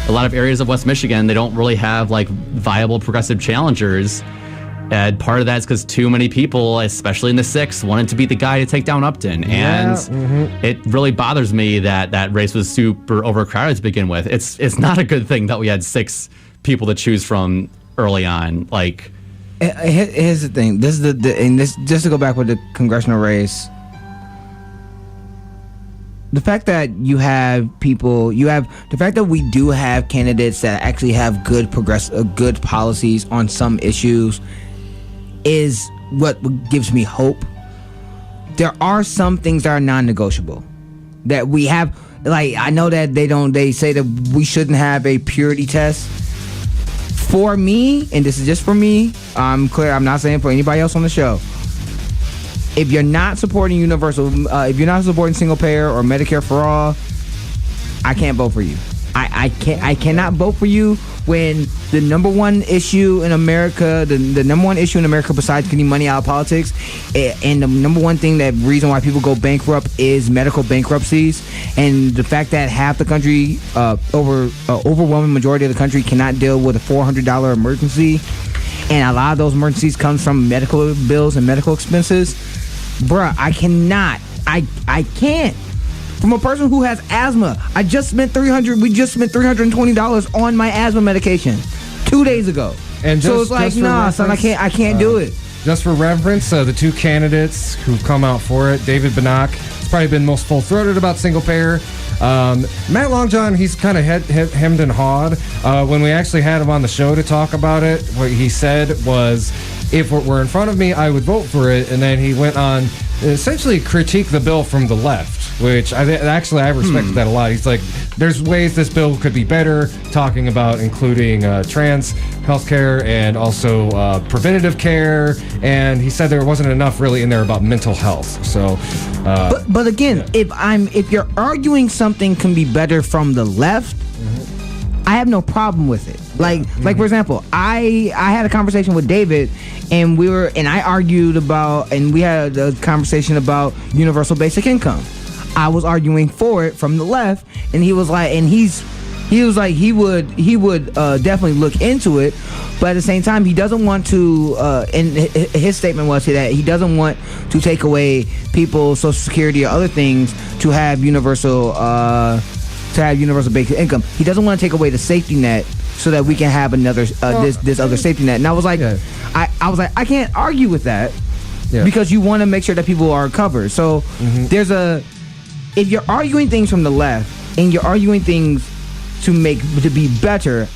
a lot of areas of West Michigan, they don't really have, like, viable progressive challengers. And part of that's because too many people, especially in the 6th, wanted to be the guy to take down Upton. And it really bothers me that that race was super overcrowded to begin with. It's not a good thing that we had 6 people to choose from early on. Like, here's the thing. This is just to go back with the congressional race. The fact that the fact that we do have candidates that actually have good policies on some issues is what gives me hope. There are some things that are non-negotiable that we have. Like, I know that they say that we shouldn't have a purity test. For me, and this is just for me, I'm clear, I'm not saying for anybody else on the show. If you're not supporting if you're not supporting single payer or Medicare for all, I can't vote for you. I cannot vote for you when the number one issue in America, the number one issue in America besides getting money out of politics, and the number one thing, that reason why people go bankrupt is medical bankruptcies, and the fact that half the country, overwhelming majority of the country cannot deal with a $400 emergency, and a lot of those emergencies comes from medical bills and medical expenses. Bruh, I cannot. I can't. From a person who has asthma, we just spent $320 on my asthma medication 2 days ago. And so it's like, nah, son, I can't do it. Just for reference, the two candidates who've come out for it, David Bannock, has probably been most full-throated about single payer. Matt Longjohn, he's kind of hemmed and hawed. When we actually had him on the show to talk about it, what he said was, if it were in front of me, I would vote for it. And then he went on essentially critique the bill from the left, which I respect that a lot. He's like, there's ways this bill could be better, talking about including trans healthcare and also preventative care. And he said there wasn't enough really in there about mental health. So, but again, if you're arguing something can be better from the left, I have no problem with it. Like for example, I had a conversation with David, and I argued about, and we had a conversation about universal basic income. I was arguing for it from the left, and he was like, he would definitely look into it, but at the same time, he doesn't want to. And his statement was that he doesn't want to take away people's Social Security or other things to have universal basic income. He doesn't want to take away the safety net so that we can have another this other safety net. And I was like, I can't argue with that because you want to make sure that people are covered. So if you're arguing things from the left and you're arguing things to be better,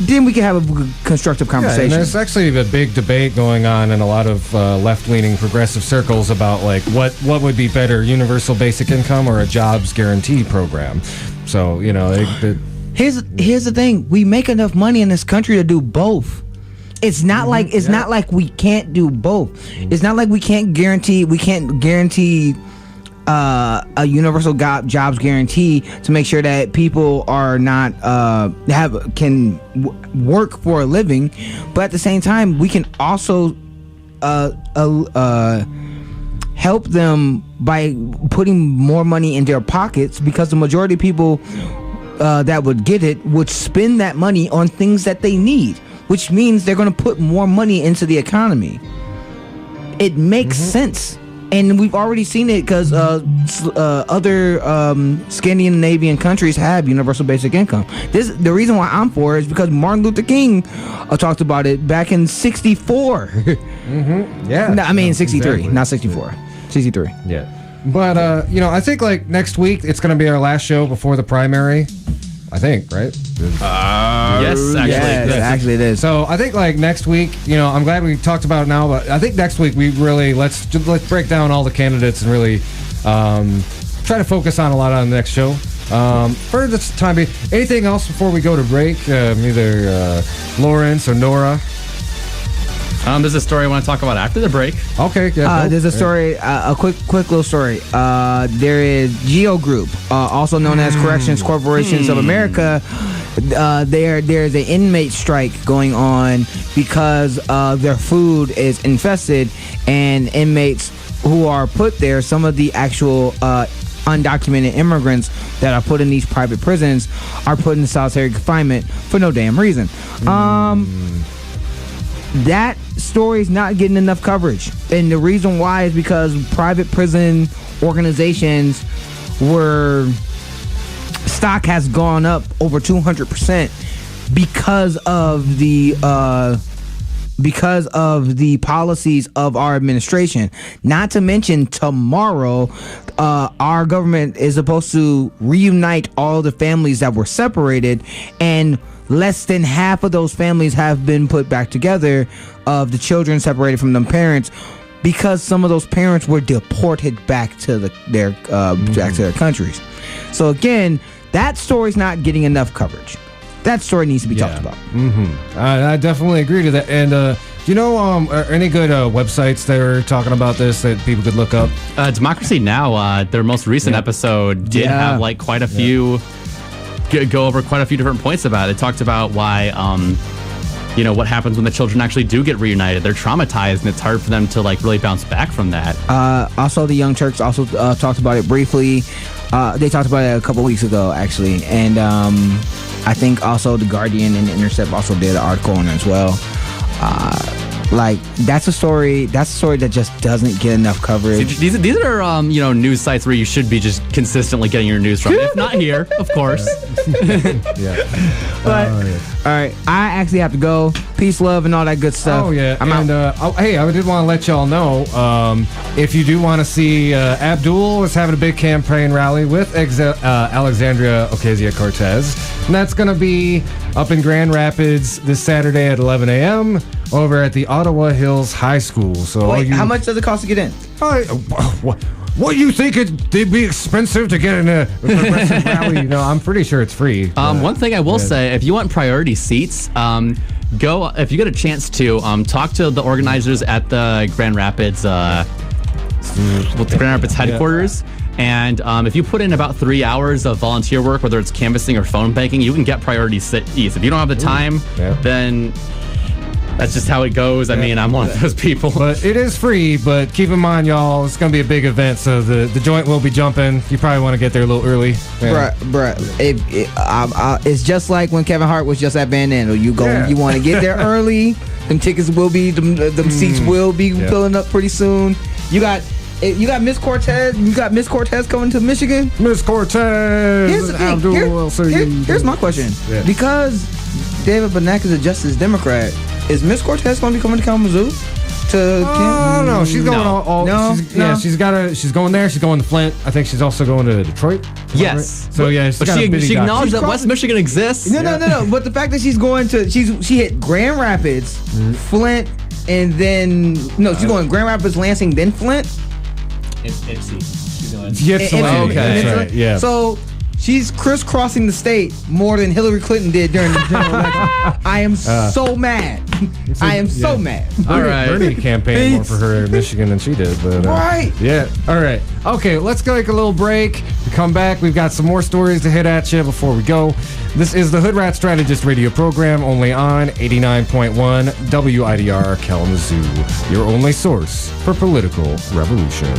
then we can have a constructive conversation. And there's actually a big debate going on in a lot of left-leaning progressive circles about like what would be better, universal basic income or a jobs guarantee program. So here's the thing: we make enough money in this country to do both. It's not not like we can't do both. It's not like we can't guarantee a universal jobs guarantee to make sure that people are not can work for a living, but at the same time we can also help them by putting more money in their pockets, because the majority of people that would get it would spend that money on things that they need, which means they're going to put more money into the economy. It makes sense. And we've already seen it because other Scandinavian countries have universal basic income. The reason why I'm for it is because Martin Luther King talked about it back in 64. Yeah. No, I mean 63, exactly. not 64. 63. Yeah. But, I think like next week it's going to be our last show before the primary. I think, right? Yes, actually it is. So I think like next week, I'm glad we talked about it now, but I think next week we really let's break down all the candidates and really try to focus on a lot on the next show. For this time being, anything else before we go to break? Either Lawrence or Nora. There's a story I want to talk about after the break. Okay. Yeah, there's a story, a quick little story. There is Geo Group, also known as Corrections Corporations of America. There's an inmate strike going on because their food is infested, and inmates who are put there, some of the actual undocumented immigrants that are put in these private prisons, are put in solitary confinement for no damn reason. That story is not getting enough coverage, and the reason why is because private prison organizations stock has gone up over 200% because of the because of the policies of our administration. Not to mention tomorrow, our government is supposed to reunite all the families that were separated, and less than half of those families have been put back together of the children separated from their parents, because some of those parents were deported back to their countries. So again, that story's not getting enough coverage. That story needs to be talked about. I definitely agree to that. And do you know are any good websites that are talking about this that people could look up? Democracy Now! Their most recent episode did have like quite a few go over quite a few different points about it. They talked about why what happens when the children actually do get reunited. They're traumatized, and it's hard for them to like really bounce back from that. Also, the Young Turks also talked about it briefly. They talked about it a couple weeks ago, actually, and I think also the Guardian and the Intercept also did an article on it as well. That's a story that just doesn't get enough coverage. These are news sites where you should be just consistently getting your news from. If not here, of course. But all right, I actually have to go. Peace, love, and all that good stuff. Oh yeah, I'm out. Hey, I did want to let y'all know if you do want to see Abdul is having a big campaign rally with Alexandria Ocasio-Cortez, and that's going to be up in Grand Rapids this Saturday at 11 a.m. over at the Ottawa Hills High School. So wait, how much does it cost to get in? What you think it'd be expensive to get in a progressive rally? I'm pretty sure it's free. One thing I will say, if you want priority seats, go if you get a chance to talk to the organizers at the Grand Rapids headquarters. And if you put in about 3 hours of volunteer work, whether it's canvassing or phone banking, you can get priority seats. If you don't have the time, then that's just how it goes. I mean, I'm one of those people. But it is free, but keep in mind, y'all, it's going to be a big event, so the joint will be jumping. You probably want to get there a little early. Yeah. Bruh, it's just like when Kevin Hart was just at Van Andel. You want to get there early. Them tickets will be, them seats will be filling up pretty soon. You got Miss Cortez. You got Miss Cortez coming to Michigan. Miss Cortez. Here's the thing. Here's my question. Yeah. Because David Benak is a Justice Democrat, is Miss Cortez going to be coming to Kalamazoo? No, she's going she's going there. She's going to Flint. I think she's also going to Detroit. Yes. Right? So yeah, but she acknowledged that West Michigan exists. No. But the fact that she's going to she hit Grand Rapids, Flint, and then she's going Grand Rapids, Lansing, then Flint. It's She's doing. Okay. That's right. Yeah. So she's crisscrossing the state more than Hillary Clinton did during the general election. I am so mad. I am so mad. All right. Bernie campaigned more for her in Michigan than she did. But, right. Yeah. All right. Okay, let's take a little break. We come back. We've got some more stories to hit at you before we go. This is the Hoodrat Strategist radio program, only on 89.1 WIDR Kalamazoo, your only source for political revolution.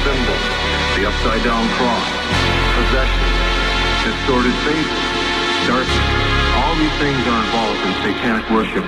symbol, the upside-down cross, possession, distorted faith, darkness. All these things are involved in satanic worship.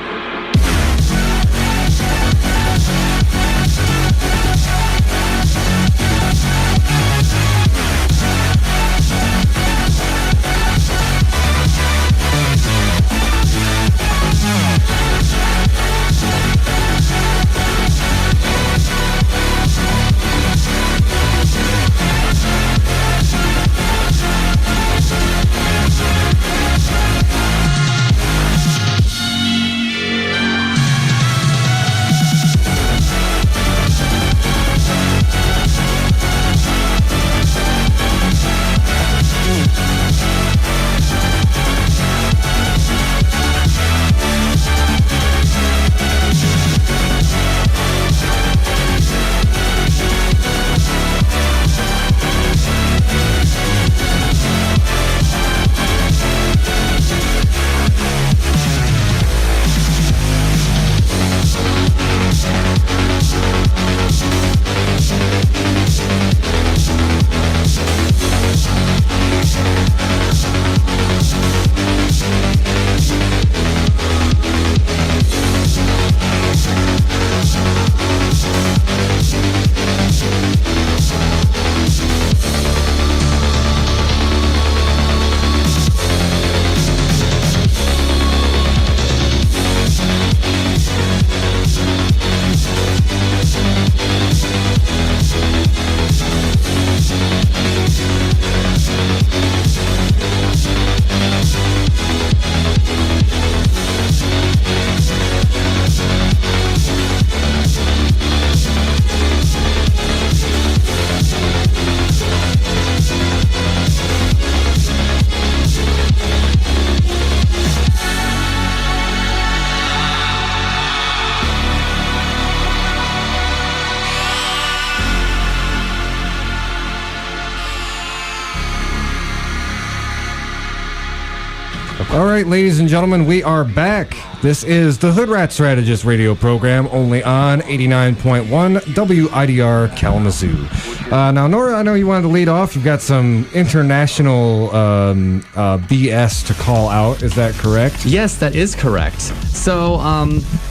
All right, ladies and gentlemen, we are back. This is the Hoodrat Strategist radio program, only on 89.1 WIDR Kalamazoo. Now, Nora, I know you wanted to lead off. You've got some international BS to call out. Is that correct? Yes, that is correct. So,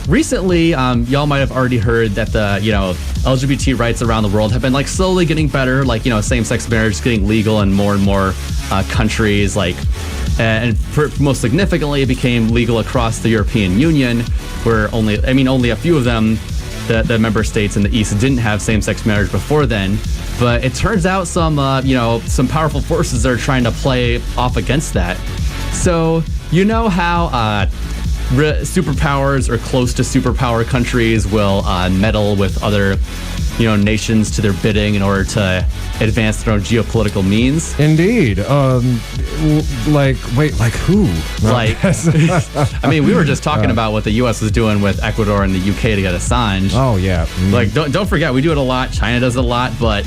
recently, y'all might have already heard that the, LGBT rights around the world have been, slowly getting better. Same-sex marriage is getting legal in more and more countries, and most significantly, it became legal across the European Union, where only a few of them, the member states in the East, didn't have same-sex marriage before then. But it turns out some powerful forces are trying to play off against that. So you know how superpowers or close to superpower countries will meddle with other nations to their bidding in order to advance their own geopolitical means. Indeed. Like who? We were just talking about what the U.S. was doing with Ecuador and the U.K. to get Assange. Oh, yeah. Don't forget, we do it a lot. China does it a lot, but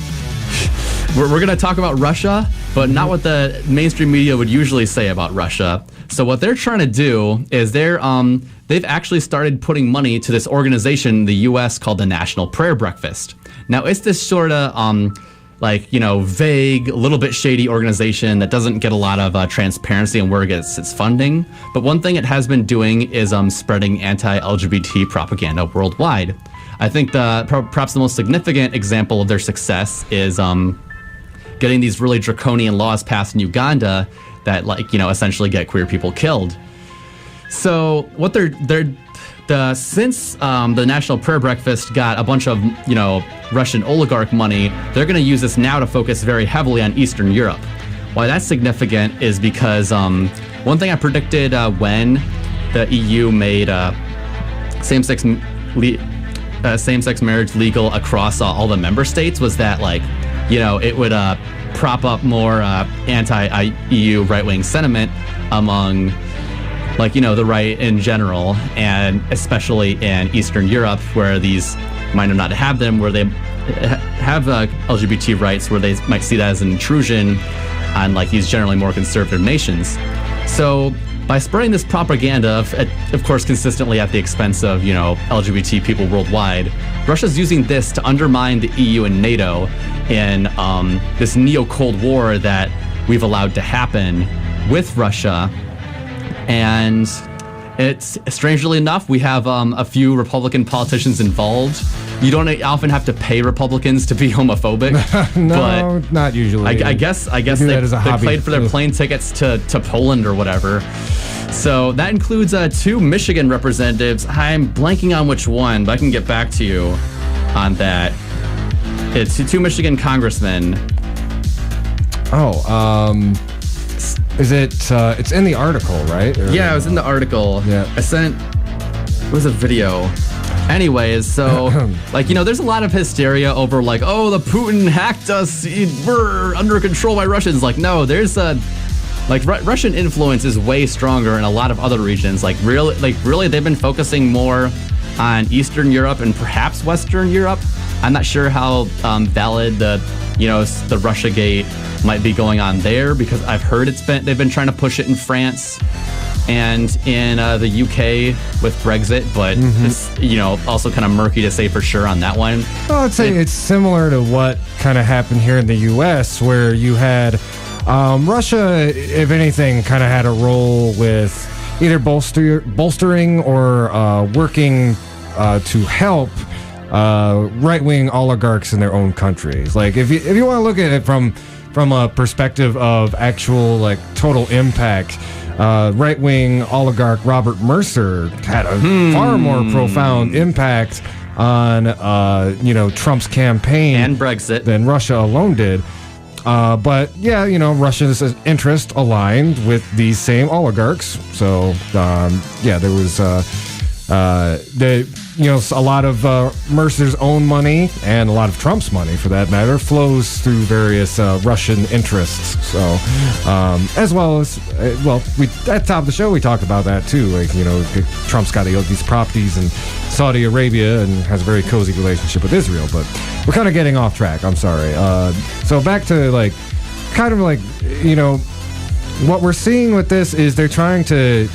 we're going to talk about Russia, but not what the mainstream media would usually say about Russia. So what they're trying to do is they've actually started putting money to this organization in the U.S. called the National Prayer Breakfast. Now, it's this sort of, vague, a little bit shady organization that doesn't get a lot of transparency on where it gets its funding. But one thing it has been doing is spreading anti-LGBT propaganda worldwide. I think perhaps the most significant example of their success is getting these really draconian laws passed in Uganda that, essentially get queer people killed. So what since the National Prayer Breakfast got a bunch of, Russian oligarch money, they're going to use this now to focus very heavily on Eastern Europe. Why that's significant is because one thing I predicted when the EU made same-sex marriage legal across all the member states was that, it would prop up more anti-EU right-wing sentiment among the right in general, and especially in Eastern Europe, where these might not have them, where they have LGBT rights, where they might see that as an intrusion on these generally more conservative nations. So by spreading this propaganda, of course, consistently at the expense of, LGBT people worldwide, Russia's using this to undermine the EU and NATO in this neo-Cold War that we've allowed to happen with Russia. And it's, strangely enough, we have a few Republican politicians involved. You don't often have to pay Republicans to be homophobic. No, but not usually. I guess they played for their plane tickets to Poland or whatever. So that includes 2 Michigan representatives. I'm blanking on which one, but I can get back to you on that. It's 2 Michigan congressmen. Is it? It's in the article, right? Yeah, it was in the article. Yeah. It was a video. Anyways, so, there's a lot of hysteria over, the Putin hacked us, we're under control by Russians. No, there's Russian influence is way stronger in a lot of other regions. Really, they've been focusing more on Eastern Europe and perhaps Western Europe. I'm not sure how valid the Russiagate might be going on there, because I've heard they've been trying to push it in France and in the UK with Brexit, but it's also kind of murky to say for sure on that one. Well, I'd say it's similar to what kind of happened here in the U.S., where you had Russia, if anything, kind of had a role with either bolstering or working to help right-wing oligarchs in their own countries. If you want to look at it from a perspective of actual total impact, right-wing oligarch Robert Mercer had a far more profound impact on Trump's campaign and Brexit than Russia alone did. But yeah, Russia's interest aligned with these same oligarchs. So there was a lot of Mercer's own money, and a lot of Trump's money, for that matter, flows through various Russian interests. So, as well as, we at the top of the show, we talked about that too. Trump's got these properties in Saudi Arabia and has a very cozy relationship with Israel. But we're kind of getting off track. I'm sorry. So back to what we're seeing with this is they're trying to.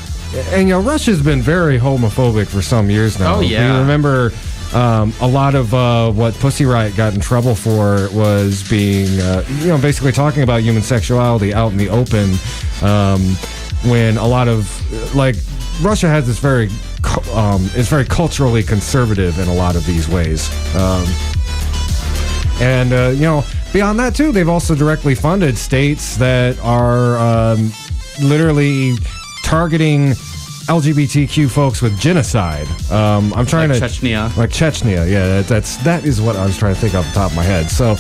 And Russia's been very homophobic for some years now. Oh yeah. We remember a lot of what Pussy Riot got in trouble for was being, basically talking about human sexuality out in the open. When a lot of Russia has this is very culturally conservative in a lot of these ways. Beyond that too, they've also directly funded states that are literally targeting LGBTQ folks with genocide. I'm trying to Chechnya. Chechnya. Yeah, that is what I was trying to think off the top of my head. So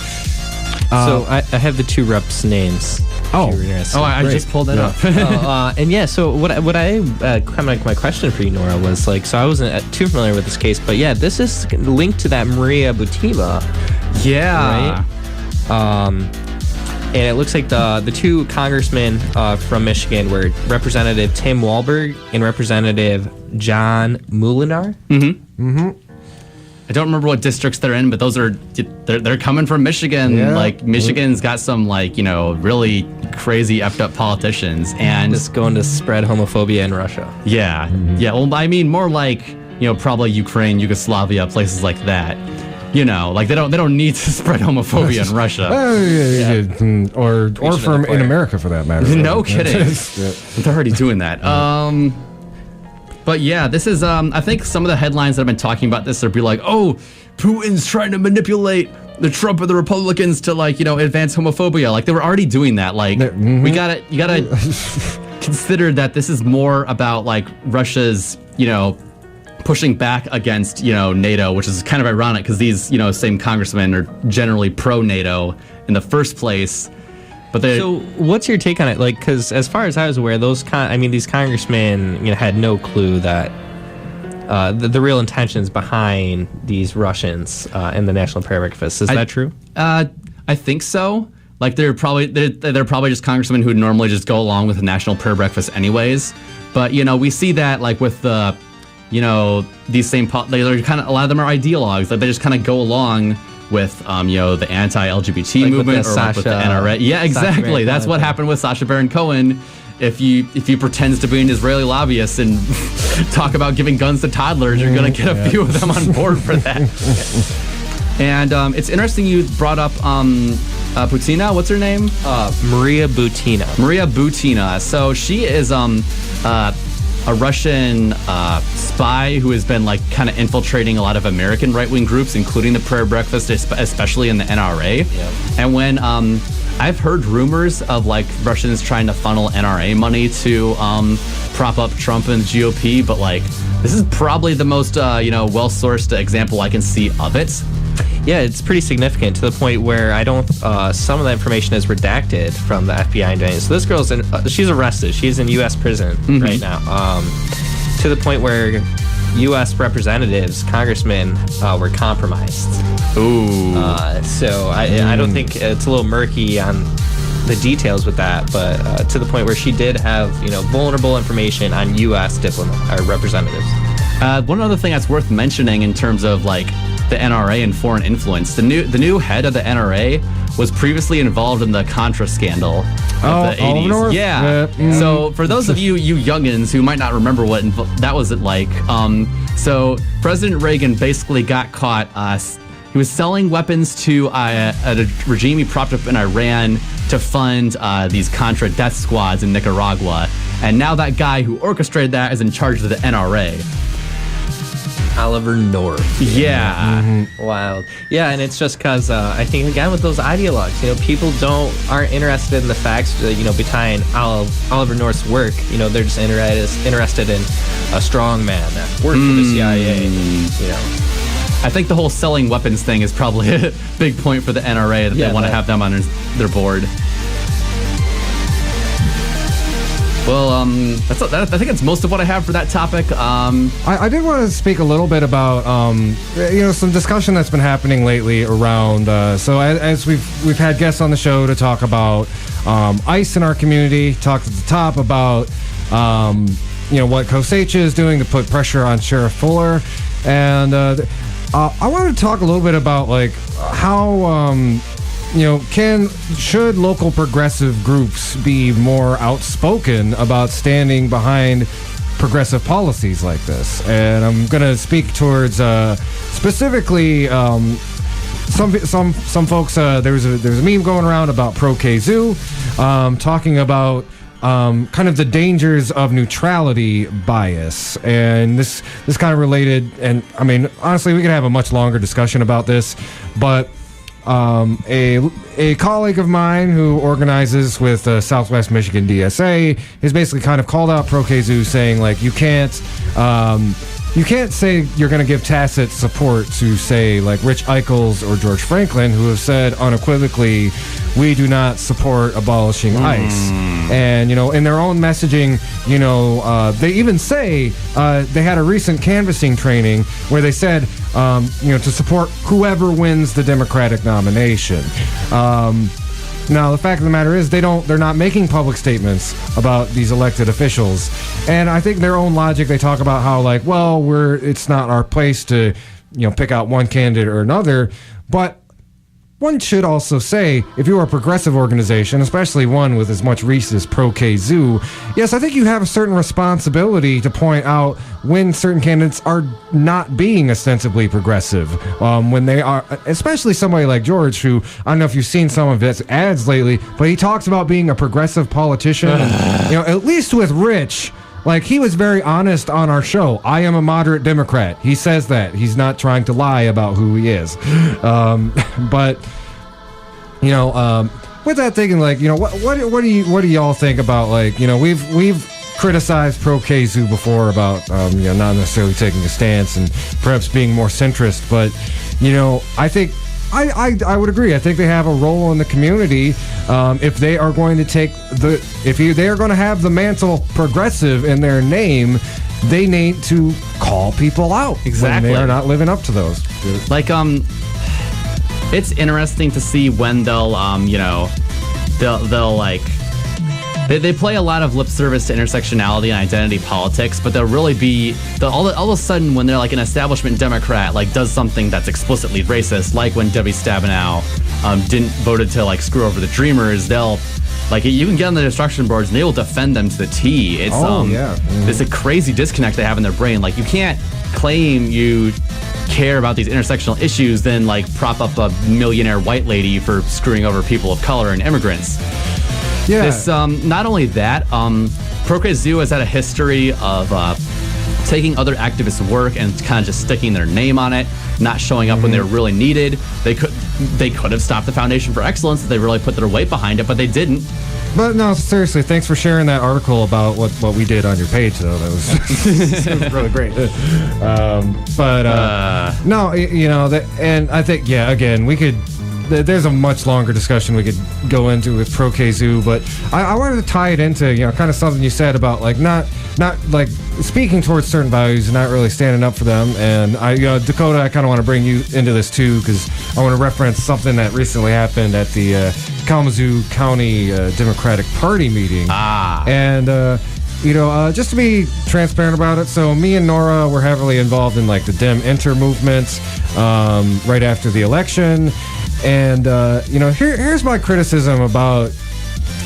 I have the 2 reps' names. I just pulled it up. So what I kind of my question for you, Nora, was so I wasn't too familiar with this case, but yeah, this is linked to that Maria Butiva. Yeah. Right? And it looks like the 2 congressmen from Michigan were Representative Tim Walberg and Representative John Molinar. I don't remember what districts they're in, but they're coming from Michigan. Yeah. Michigan's got some really crazy effed up politicians, and just going to spread homophobia in Russia. Yeah. Yeah. Well, I mean more probably Ukraine, Yugoslavia, places like that. They don't need to spread homophobia in Russia. Or from in America, for that matter. No kidding. They're already doing that. But yeah, this is I think some of the headlines that I've been talking about this are Putin's trying to manipulate the Trump or the Republicans to advance homophobia. They were already doing that. You gotta consider that this is more about Russia's pushing back against, NATO, which is kind of ironic because these, same congressmen are generally pro-NATO in the first place. But so what's your take on it? Because as far as I was aware, these congressmen, had no clue that the real intentions behind these Russians in the National Prayer Breakfast. Is that true? I think so. They're probably just congressmen who would normally just go along with the National Prayer Breakfast anyways. But we see that with the these same they're kind of, a lot of them are ideologues. They just kind of go along with the anti-LGBT movement or with the NRA. Yeah, exactly. That's what happened with Sacha Baron Cohen if you pretend to be an Israeli lobbyist and talk about giving guns to toddlers, you're going to get a few of them on board for that. And it's interesting you brought up Butina. What's her name? Maria Butina. Maria Butina. So she is a Russian spy who has been like kind of infiltrating a lot of American right-wing groups, including the Prayer Breakfast, especially in the NRA. Yeah. And when I've heard rumors of like Russians trying to funnel NRA money to prop up Trump and the GOP, but like this is probably the most well-sourced example I can see of it. Yeah, it's pretty significant to the point where I don't. Some of the information is redacted from the FBI indictment. So this girl's she's arrested. She's in U.S. prison right now. To the point where U.S. representatives, congressmen were compromised. Ooh. So I don't think it's a little murky on the details with that, but to the point where she did have vulnerable information on U.S. representatives. One other thing that's worth mentioning in terms of like the NRA and foreign influence, the new head of the NRA was previously involved in the Contra scandal of the 80s. Yeah. So for those of you youngins who might not remember what that was like, so President Reagan basically got caught. He was selling weapons to a regime he propped up in Iran to fund these Contra death squads in Nicaragua. And now that guy who orchestrated that is in charge of the NRA. Oliver North. Yeah. Wild. Yeah, and it's just because I think, again, with those ideologues, people aren't interested in the facts, behind Oliver North's work. They're just interested in a strong man that worked for the CIA, I think the whole selling weapons thing is probably a big point for the NRA that they want to have them on their board. Well, I think that's most of what I have for that topic. I did want to speak a little bit about, some discussion that's been happening lately around. So as we've had guests on the show to talk about ICE in our community, talked at the top about what COSACHA is doing to put pressure on Sheriff Fuller, and I wanted to talk a little bit about like how. Should local progressive groups be more outspoken about standing behind progressive policies like this? And I'm going to speak towards specifically some folks. There's a meme going around about ProKzoo talking about kind of the dangers of neutrality bias, and this kind of related. And I mean, honestly, we could have a much longer discussion about this, but. A colleague of mine who organizes with Southwest Michigan DSA has basically kind of called out ProKzoo, saying like you can't say you're going to give tacit support to say like Rich Eichels or George Franklin, who have said unequivocally we do not support abolishing ICE. And in their own messaging, they even say they had a recent canvassing training where they said to support whoever wins the Democratic nomination. Now, the fact of the matter is they're not making public statements about these elected officials. And I think their own logic, they talk about how like, well, it's not our place to, pick out one candidate or another. But one should also say, if you're a progressive organization, especially one with as much reach as ProKzoo, yes, I think you have a certain responsibility to point out when certain candidates are not being ostensibly progressive. When they are, especially somebody like George, who, I don't know if you've seen some of his ads lately, but he talks about being a progressive politician. And, at least with Rich, like, he was very honest on our show. I am a moderate Democrat. He says that. He's not trying to lie about who he is. But, with that thinking, like, what do y'all think about, like, we've criticized ProKzoo before about, not necessarily taking a stance and perhaps being more centrist, but, I think I would agree. I think they have a role in the community. If they are going to they are going to have the mantle progressive in their name, they need to call people out exactly when they are not living up to those. Like, it's interesting to see when they'll like. They play a lot of lip service to intersectionality and identity politics, but they'll really be all of a sudden when they're like an establishment Democrat, like does something that's explicitly racist, like when Debbie Stabenow didn't voted to like screw over the Dreamers, they'll like you can get on the destruction boards and they will defend them to the T. It's it's a crazy disconnect they have in their brain. Like you can't claim you care about these intersectional issues, then like prop up a millionaire white lady for screwing over people of color and immigrants. Yeah. This not only that, ProKzoo has had a history of taking other activists' work and kind of just sticking their name on it, not showing up when they were really needed. They could have stopped the Foundation for Excellence if they really put their weight behind it, but they didn't. But no, seriously, thanks for sharing that article about what we did on your page, though. That was really great. No, you know, and I think, yeah, again, we could. There's a much longer discussion we could go into with ProKzoo, but I wanted to tie it into, you know, kind of something you said about like not like speaking towards certain values and not really standing up for them. And Dakota, I kind of want to bring you into this too, because I want to reference something that recently happened at the Kalamazoo County Democratic Party meeting. And just to be transparent about it, so me and Nora were heavily involved in like the Dem Enter movement right after the election. And, here's my criticism about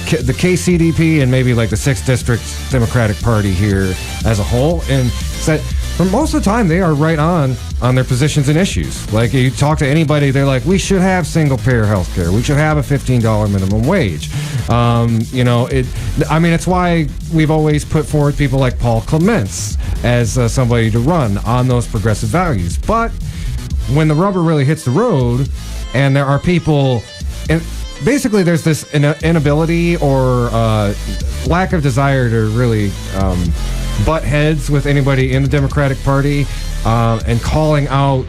the KCDP and maybe like the 6th District Democratic Party here as a whole. And it's that for most of the time, they are right on their positions and issues. Like you talk to anybody, they're like, we should have single payer health care. We should have a $15 minimum wage. It's why we've always put forward people like Paul Clements as somebody to run on those progressive values. But when the rubber really hits the road, and there are people, and basically there's this inability or lack of desire to really butt heads with anybody in the Democratic Party and calling out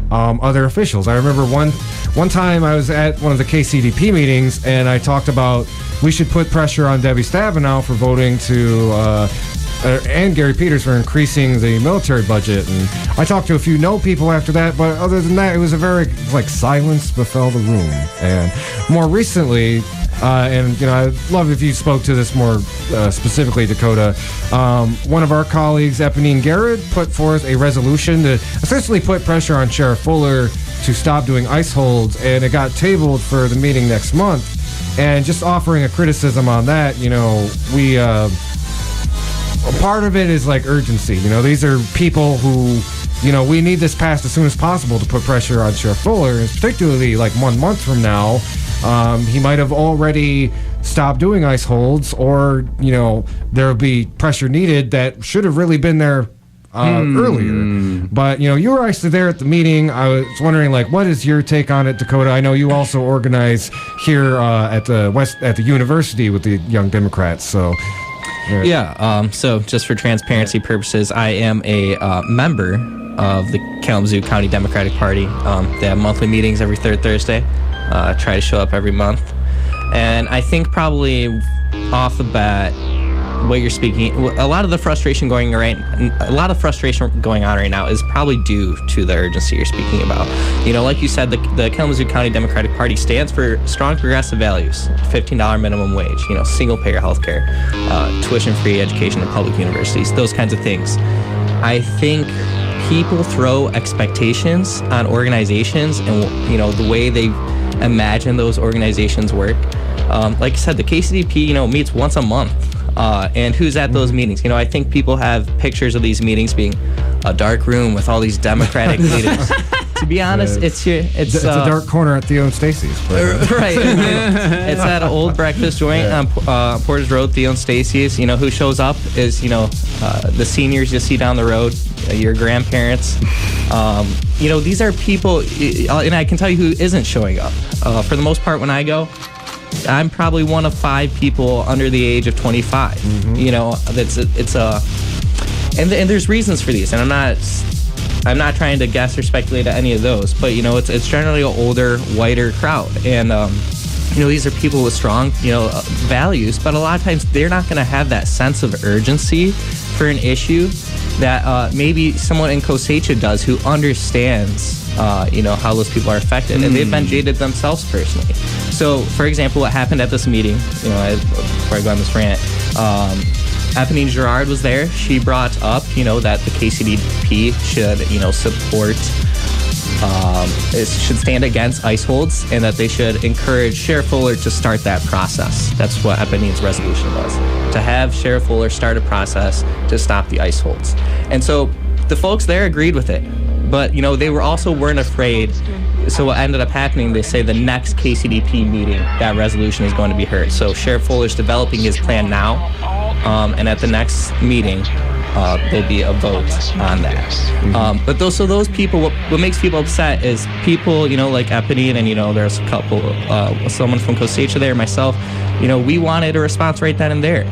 other officials. I remember one time I was at one of the KCDP meetings and I talked about we should put pressure on Debbie Stabenow for voting to and Gary Peters for increasing the military budget. And I talked to a few no people after that, but other than that, it was a very, like, silence befell the room. And more recently, I'd love if you spoke to this more specifically, Dakota. One of our colleagues, Eponine Garrett, put forth a resolution to essentially put pressure on Sheriff Fuller to stop doing ICE holds, and it got tabled for the meeting next month. And just offering a criticism on that, part of it is like urgency. These are people who, we need this passed as soon as possible to put pressure on Sheriff Fuller, and particularly like 1 month from now, he might have already stopped doing ICE holds, or, there'll be pressure needed that should have really been there earlier. But, you were actually there at the meeting. I was wondering, like, what is your take on it, Dakota? I know you also organize here at the university with the Young Democrats, so... So just for transparency purposes, I am a member of the Kalamazoo County Democratic Party. They have monthly meetings every third Thursday. Try to show up every month. And I think probably off the bat, what you're speaking, a lot of the frustration going on right now is probably due to the urgency you're speaking about. Like you said, the Kalamazoo County Democratic Party stands for strong progressive values, $15 minimum wage, single payer healthcare, tuition-free education in public universities, those kinds of things. I think people throw expectations on organizations and the way they imagine those organizations work. Like I said, the KCDP meets once a month. And who's at those meetings? I think people have pictures of these meetings being a dark room with all these Democratic leaders. To be honest, it's a dark corner at Theo and Stacy's. Right. It's that old breakfast joint on Porter's Road, Theo and Stacy's. Who shows up is, the seniors you see down the road, your grandparents. These are people, and I can tell you who isn't showing up. For the most part, when I go, I'm probably one of 5 people under the age of 25. And there's reasons for these, and I'm not trying to guess or speculate at any of those, but it's generally an older, whiter crowd, and these are people with strong values, but a lot of times they're not going to have that sense of urgency for an issue that maybe someone in Kosacha does, who understands how those people are affected, and they've been jaded themselves personally. So, for example, what happened at this meeting, before I go on this rant, Eponine Girard was there. She brought up, that the KCDP should, support should stand against ICE holds, and that they should encourage Sheriff Fuller to start that process. That's what Eponine's resolution was, to have Sheriff Fuller start a process to stop the ICE holds. And so the folks there agreed with it, but they weren't afraid. So what ended up happening, they say the next KCDP meeting, that resolution is going to be heard. So Sheriff Fuller's developing his plan now, and at the next meeting, there'll be a vote on that. But those people, what makes people upset is people, like Eponine, and there's a couple, someone from Cosecha there, myself, we wanted a response right then and there,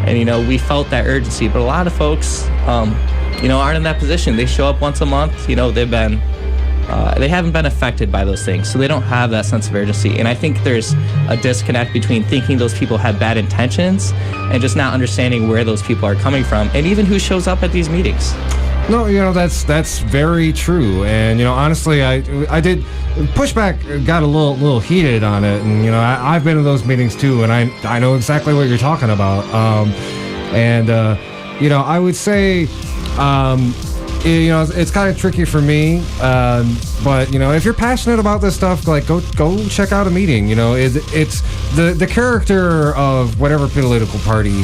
and we felt that urgency. But a lot of folks, aren't in that position. They show up once a month. They haven't been affected by those things, so they don't have that sense of urgency. And I think there's a disconnect between thinking those people have bad intentions and just not understanding where those people are coming from, and even who shows up at these meetings. No, that's very true. And honestly, I did pushback, got a little heated on it, and I've been to those meetings too, and I know exactly what you're talking about. I would say. It's kind of tricky for me, but if you're passionate about this stuff, like go check out a meeting. It's the character of whatever political party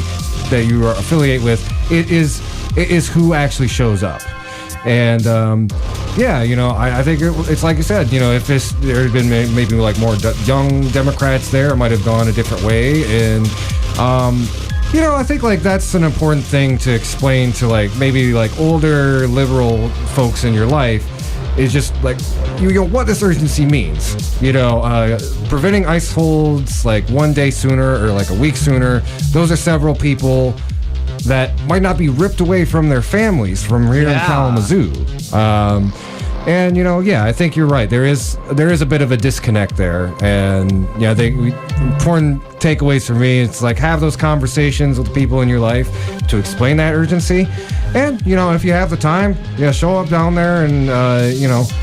that you affiliate with. It is who actually shows up, and I think it's like you said. If there had been maybe like more young Democrats there, it might have gone a different way, and. I think like that's an important thing to explain to like maybe like older liberal folks in your life is just like what this urgency means. Preventing ICE holds like 1 day sooner or like a week sooner. Those are several people that might not be ripped away from their families from here in Kalamazoo. I think you're right. There is a bit of a disconnect there, and I think important takeaways for me. It's like have those conversations with people in your life to explain that urgency, and if you have the time, show up down there and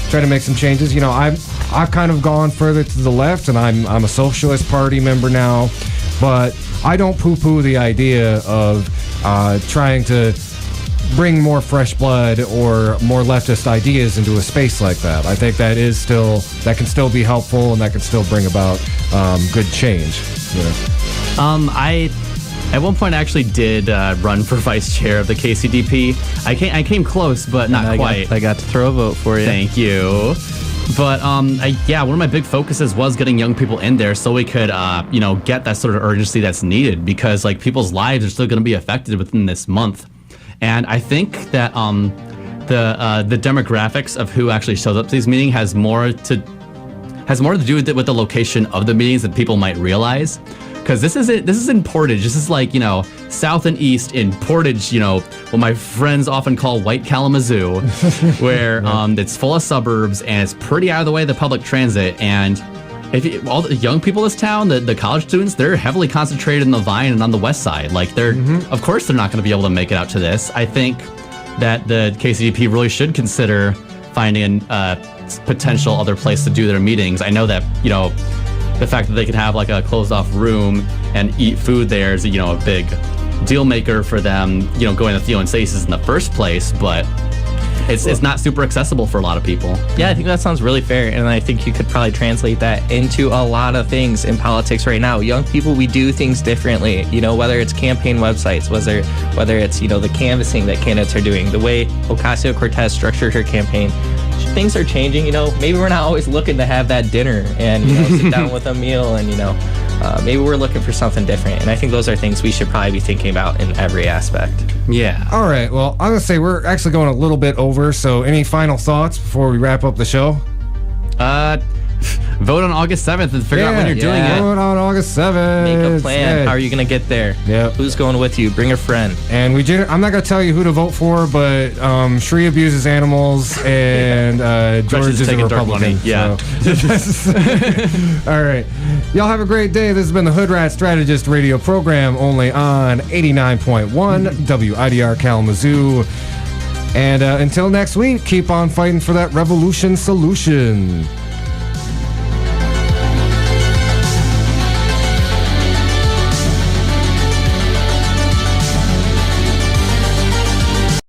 try to make some changes. I've kind of gone further to the left, and I'm a Socialist Party member now, but I don't poo-poo the idea of trying to bring more fresh blood or more leftist ideas into a space like that. I think that can still be helpful, and that can still bring about good change. I at one point actually did run for vice chair of the KCDP. I came close, but not quite. I got to throw a vote for you. Thank you. But one of my big focuses was getting young people in there so we could get that sort of urgency that's needed, because like people's lives are still going to be affected within this month. And I think that the demographics of who actually shows up to these meetings has more to do with the location of the meetings than people might realize. Because this is in Portage. This is like south and east in Portage. What my friends often call White Kalamazoo, where it's full of suburbs and it's pretty out of the way of the public transit. And all the young people in this town, the college students, they're heavily concentrated in the Vine and on the west side. Like of course they're not going to be able to make it out to this. I think that the KCDP really should consider finding a potential other place to do their meetings. I know that the fact that they can have like a closed off room and eat food there is a big deal maker for them. Going to Theo and Stacy's in the first place, but. It's not super accessible for a lot of people. Yeah, I think that sounds really fair, and I think you could probably translate that into a lot of things in politics right now. Young people, we do things differently, whether it's campaign websites, whether it's, the canvassing that candidates are doing, the way Ocasio-Cortez structured her campaign. Things are changing, maybe we're not always looking to have that dinner and, sit down with a meal and, maybe we're looking for something different. And I think those are things we should probably be thinking about in every aspect. Yeah. All right. Well, I'm going to say we're actually going a little bit over. So any final thoughts before we wrap up the show? Vote on August 7th and figure out when you're doing it. Vote on August 7th. Make a plan. Yeah. How are you going to get there? Yep. Who's going with you? Bring a friend. And I'm not going to tell you who to vote for, but Shri abuses animals and George is a Republican. Yeah. So. All right. Y'all have a great day. This has been the Hoodrat Strategist radio program, only on 89.1 WIDR Kalamazoo. And until next week, keep on fighting for that revolution solution.